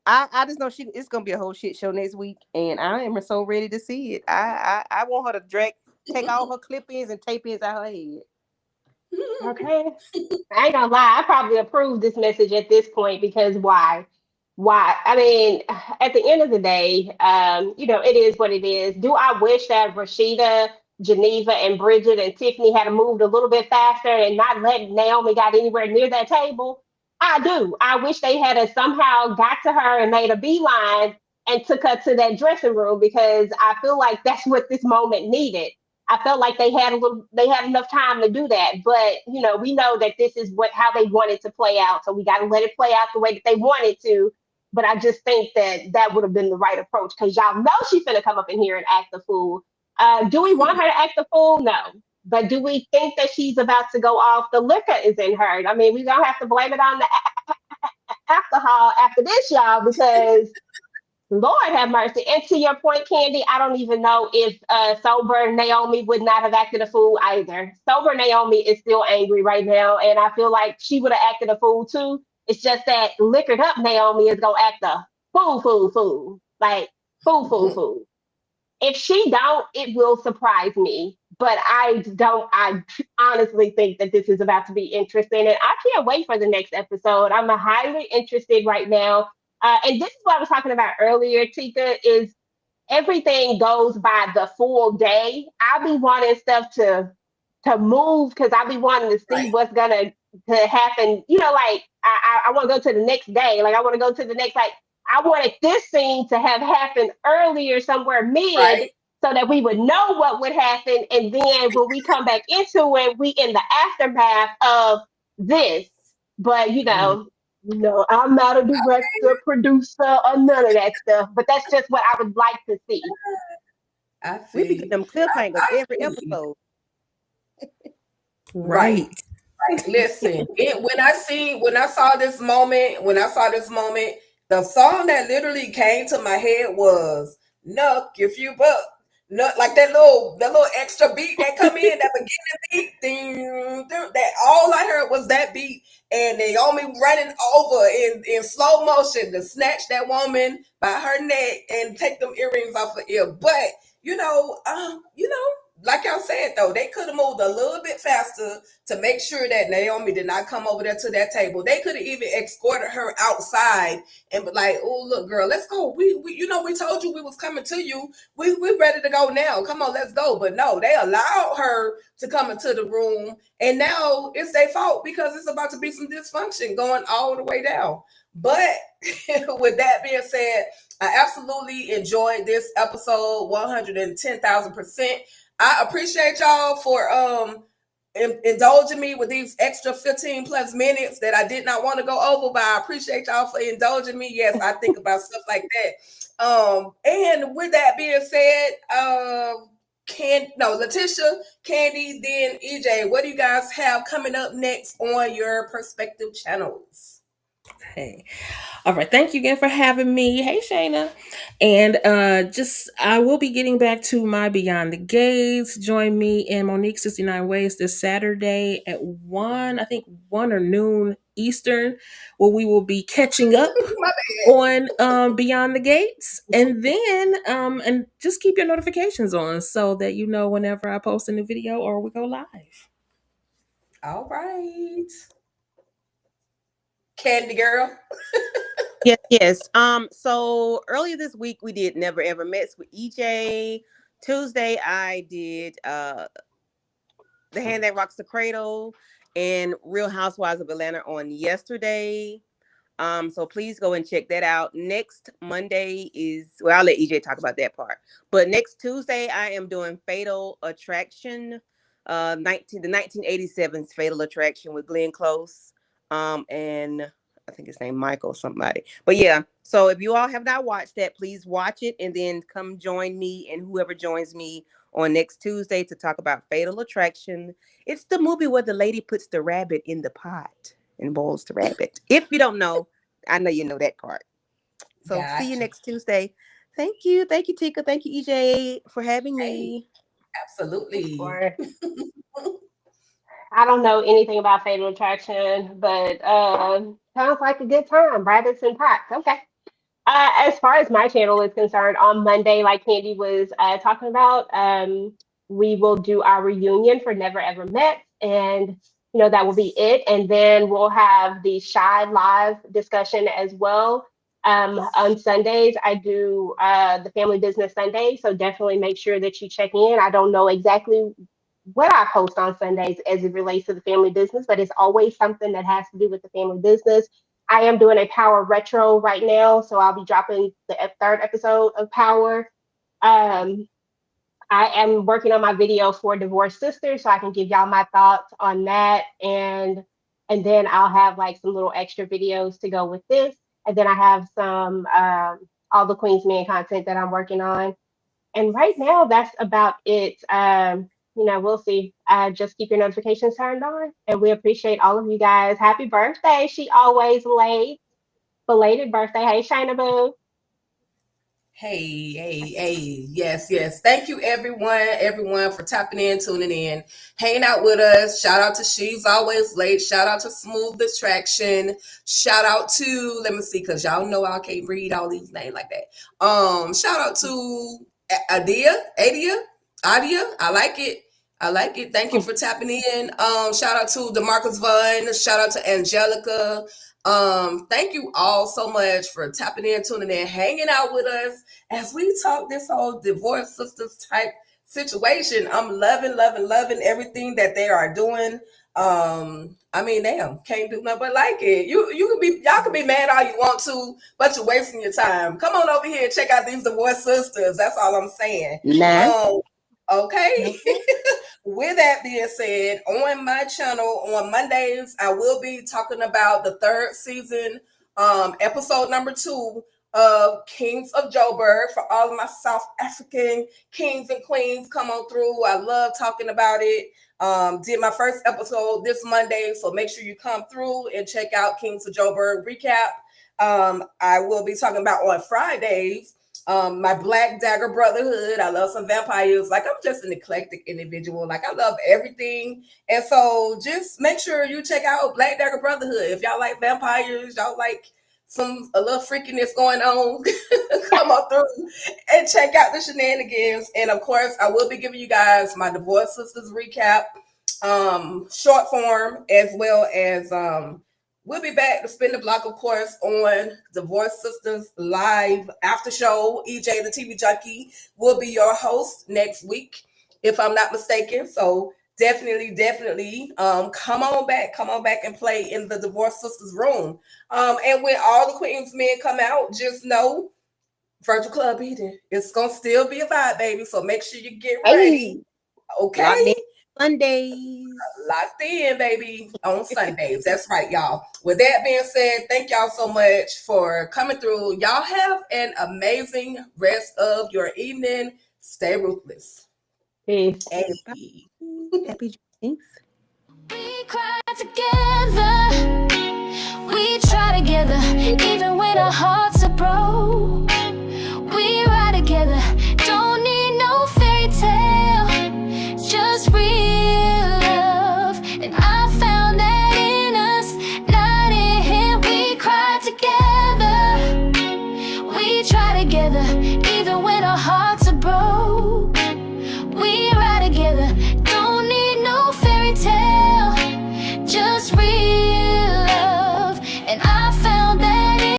[SPEAKER 5] I just know it's gonna be a whole shit show next week, and I am so ready to see it. I want her to take all her clip-ins and tape-ins out her head.
[SPEAKER 3] Okay. I ain't gonna lie, I probably approve this message at this point because why? Why? I mean, at the end of the day, it is what it is. Do I wish that Rashida, Geneva, and Bridget and Tiffany had moved a little bit faster and not let Naomi got anywhere near that table? I do. I wish they had somehow got to her and made a beeline and took her to that dressing room because I feel like that's what this moment needed. I felt like they had enough time to do that. But we know that this is how they wanted to play out. So we got to let it play out the way that they wanted to. But I just think that would have been the right approach because y'all know she's gonna come up in here and act the fool. Do we want her to act the fool? No. But do we think that she's about to go off? The liquor is in her. I mean, we don't have to blame it on the alcohol after this, y'all, because Lord have mercy. And to your point, Candy, I don't even know if sober Naomi would not have acted a fool either. Sober Naomi is still angry right now, and I feel like she would have acted a fool too. It's just that liquored up Naomi is gonna act a fool, fool, fool. Like, food. If she don't, it will surprise me. But I don't. I honestly think that this is about to be interesting, and I can't wait for the next episode. I'm highly interested right now. And this is what I was talking about earlier, Tika, is everything goes by the full day. I be wanting stuff to move because I be wanting to see
[SPEAKER 2] Right.
[SPEAKER 3] what's gonna to happen. You know, like I want to go to the next day. Like I want to go to the next. Like I wanted this scene to have happened earlier, somewhere
[SPEAKER 2] Right.
[SPEAKER 3] mid, so that we would know what would happen, and then when we come back into it, we in the aftermath of this. But
[SPEAKER 2] Mhm.
[SPEAKER 3] no, I'm not a director, producer, or none of that stuff. But that's just what I would like to see.
[SPEAKER 2] I
[SPEAKER 5] We
[SPEAKER 2] feel
[SPEAKER 5] be getting
[SPEAKER 2] you.
[SPEAKER 5] them cliffhangers
[SPEAKER 2] I
[SPEAKER 5] every
[SPEAKER 2] feel you.
[SPEAKER 5] episode.
[SPEAKER 2] Right.
[SPEAKER 4] Right.
[SPEAKER 2] Listen, when I saw this moment, the song that literally came to my head was "Nuck If You Buck." Nuck, like that little extra beat that come in, that beginning beat, ding, ding, that all I heard was that beat, and Naomi running over in slow motion to snatch that woman by her neck and take them earrings off her ear. But like y'all said though, they could have moved a little bit faster to make sure that Naomi did not come over there to that table. They could have even escorted her outside and be like, "Oh, look, girl, let's go. We told you we was coming to you. We ready to go now. Come on, let's go." But no, they allowed her to come into the room, and now it's their fault because it's about to be some dysfunction going all the way down. But with that being said, I absolutely enjoyed this episode 110,000%. I appreciate y'all for indulging me with these extra 15 plus minutes that I did not want to go over, but I appreciate y'all for indulging me. Yes, I think about stuff like that. And with that being said, Letitia, Candy, then EJ, what do you guys have coming up next on your perspective channels?
[SPEAKER 4] Hey. All right. Thank you again for having me. Hey, Shayna. And just I will be getting back to my Beyond the Gates. Join me in Monique 69 Ways this Saturday at 1, I think 1 or noon Eastern, where we will be catching up
[SPEAKER 2] My
[SPEAKER 4] on Beyond the Gates. And just keep your notifications on so that you know whenever I post a new video or we go live.
[SPEAKER 2] All right. Candy girl.
[SPEAKER 5] Yes, yes. So earlier this week we did Never Ever Mets with EJ. Tuesday I did The Hand That Rocks the Cradle and Real Housewives of Atlanta on yesterday. So please go and check that out. Next Monday is, well, I'll let EJ talk about that part. But next Tuesday, I am doing Fatal Attraction, the 1987's Fatal Attraction with Glenn Close, and I think his name Michael somebody. But yeah, so if you all have not watched that, please watch it and then come join me and whoever joins me on next Tuesday to talk about Fatal Attraction. It's the movie where the lady puts the rabbit in the pot and boils the rabbit. If you don't know, I know you know that part. So see you
[SPEAKER 2] Gotcha.
[SPEAKER 5] next Tuesday. Thank you. Thank you, Tika. Thank you, EJ, for having
[SPEAKER 2] Hey,
[SPEAKER 5] me.
[SPEAKER 2] absolutely.
[SPEAKER 3] Or I don't know anything about Fatal Attraction, but sounds like a good time. Rabbits and pots. Okay. As far as my channel is concerned, on Monday, like Candy was talking about, we will do our reunion for Never Ever Met, and that will be it. And then we'll have the Shy Live discussion as well. On Sundays, I do the Family Business Sunday, so definitely make sure that you check in. I don't know exactly what I post on Sundays as it relates to the family business, but it's always something that has to do with the family business. I am doing a Power retro right now, so I'll be dropping the third episode of Power. Um, I am working on my video for Divorced Sisters, so I can give y'all my thoughts on that, and then I'll have like some little extra videos to go with this, and then I have some all the Queen's Men content that I'm working on, and right now, that's about it. We'll see. Just keep your notifications turned on, and we appreciate all of you guys. Happy birthday! She always late. Belated birthday. Hey, Shayna Boo.
[SPEAKER 2] Hey. Yes. Thank you, everyone for tapping in, tuning in, hanging out with us. Shout out to She's Always Late. Shout out to Smooth Distraction. Shout out to, let me see, because y'all know I can't read all these names like that. Shout out to Adia. I like it. Thank you for tapping in. Shout out to DeMarcus Vaughn. Shout out to Angelica. Thank you all so much for tapping in, tuning in, hanging out with us as we talk this whole divorce sisters type situation. I'm loving everything that they are doing. I mean, damn, can't do nothing but like it. Y'all can be mad all you want to, but you're wasting your time. Come on over here and check out these divorce sisters. That's all I'm saying.
[SPEAKER 5] Nah.
[SPEAKER 2] Okay. With that being said, on my channel on Mondays, I will be talking about the third season, episode number 2 of Kings of Joburg. For all of my South African kings and queens, come on through. I love talking about it. Did my first episode this Monday, so make sure you come through and check out Kings of Joburg recap. I will be talking about on Fridays my Black Dagger Brotherhood. I love some vampires. Like, I'm just an eclectic individual. Like, I love everything. And so just make sure you check out Black Dagger Brotherhood. If y'all like vampires, y'all like a little freakiness going on, come on through and check out the shenanigans. And of course, I will be giving you guys my Divorce Sisters recap, short form, as well as we'll be back to spin the block, of course, on Divorce Sisters live after show. EJ, the TV junkie, will be your host next week, if I'm not mistaken. So definitely come on back and play in the Divorce Sisters room. And when all the Queens men come out, just know Virtual Club Eden, it's gonna still be a vibe, baby. So make sure you get ready. Okay.
[SPEAKER 5] Sundays.
[SPEAKER 2] Locked in, baby, on Sundays. That's right, y'all. With that being said, thank y'all so much for coming through. Y'all have an amazing rest of your evening. Stay ruthless.
[SPEAKER 3] Peace.
[SPEAKER 2] Happy
[SPEAKER 5] Juneteenth.
[SPEAKER 1] We cry together, we try together, even when our hearts are broke. We ride together, don't need no fairy tale, just real love. And I found that in us, not in him. We cry together, we try together, even when our hearts are broke. We ride together, don't need no fairy tale, just real love. And I found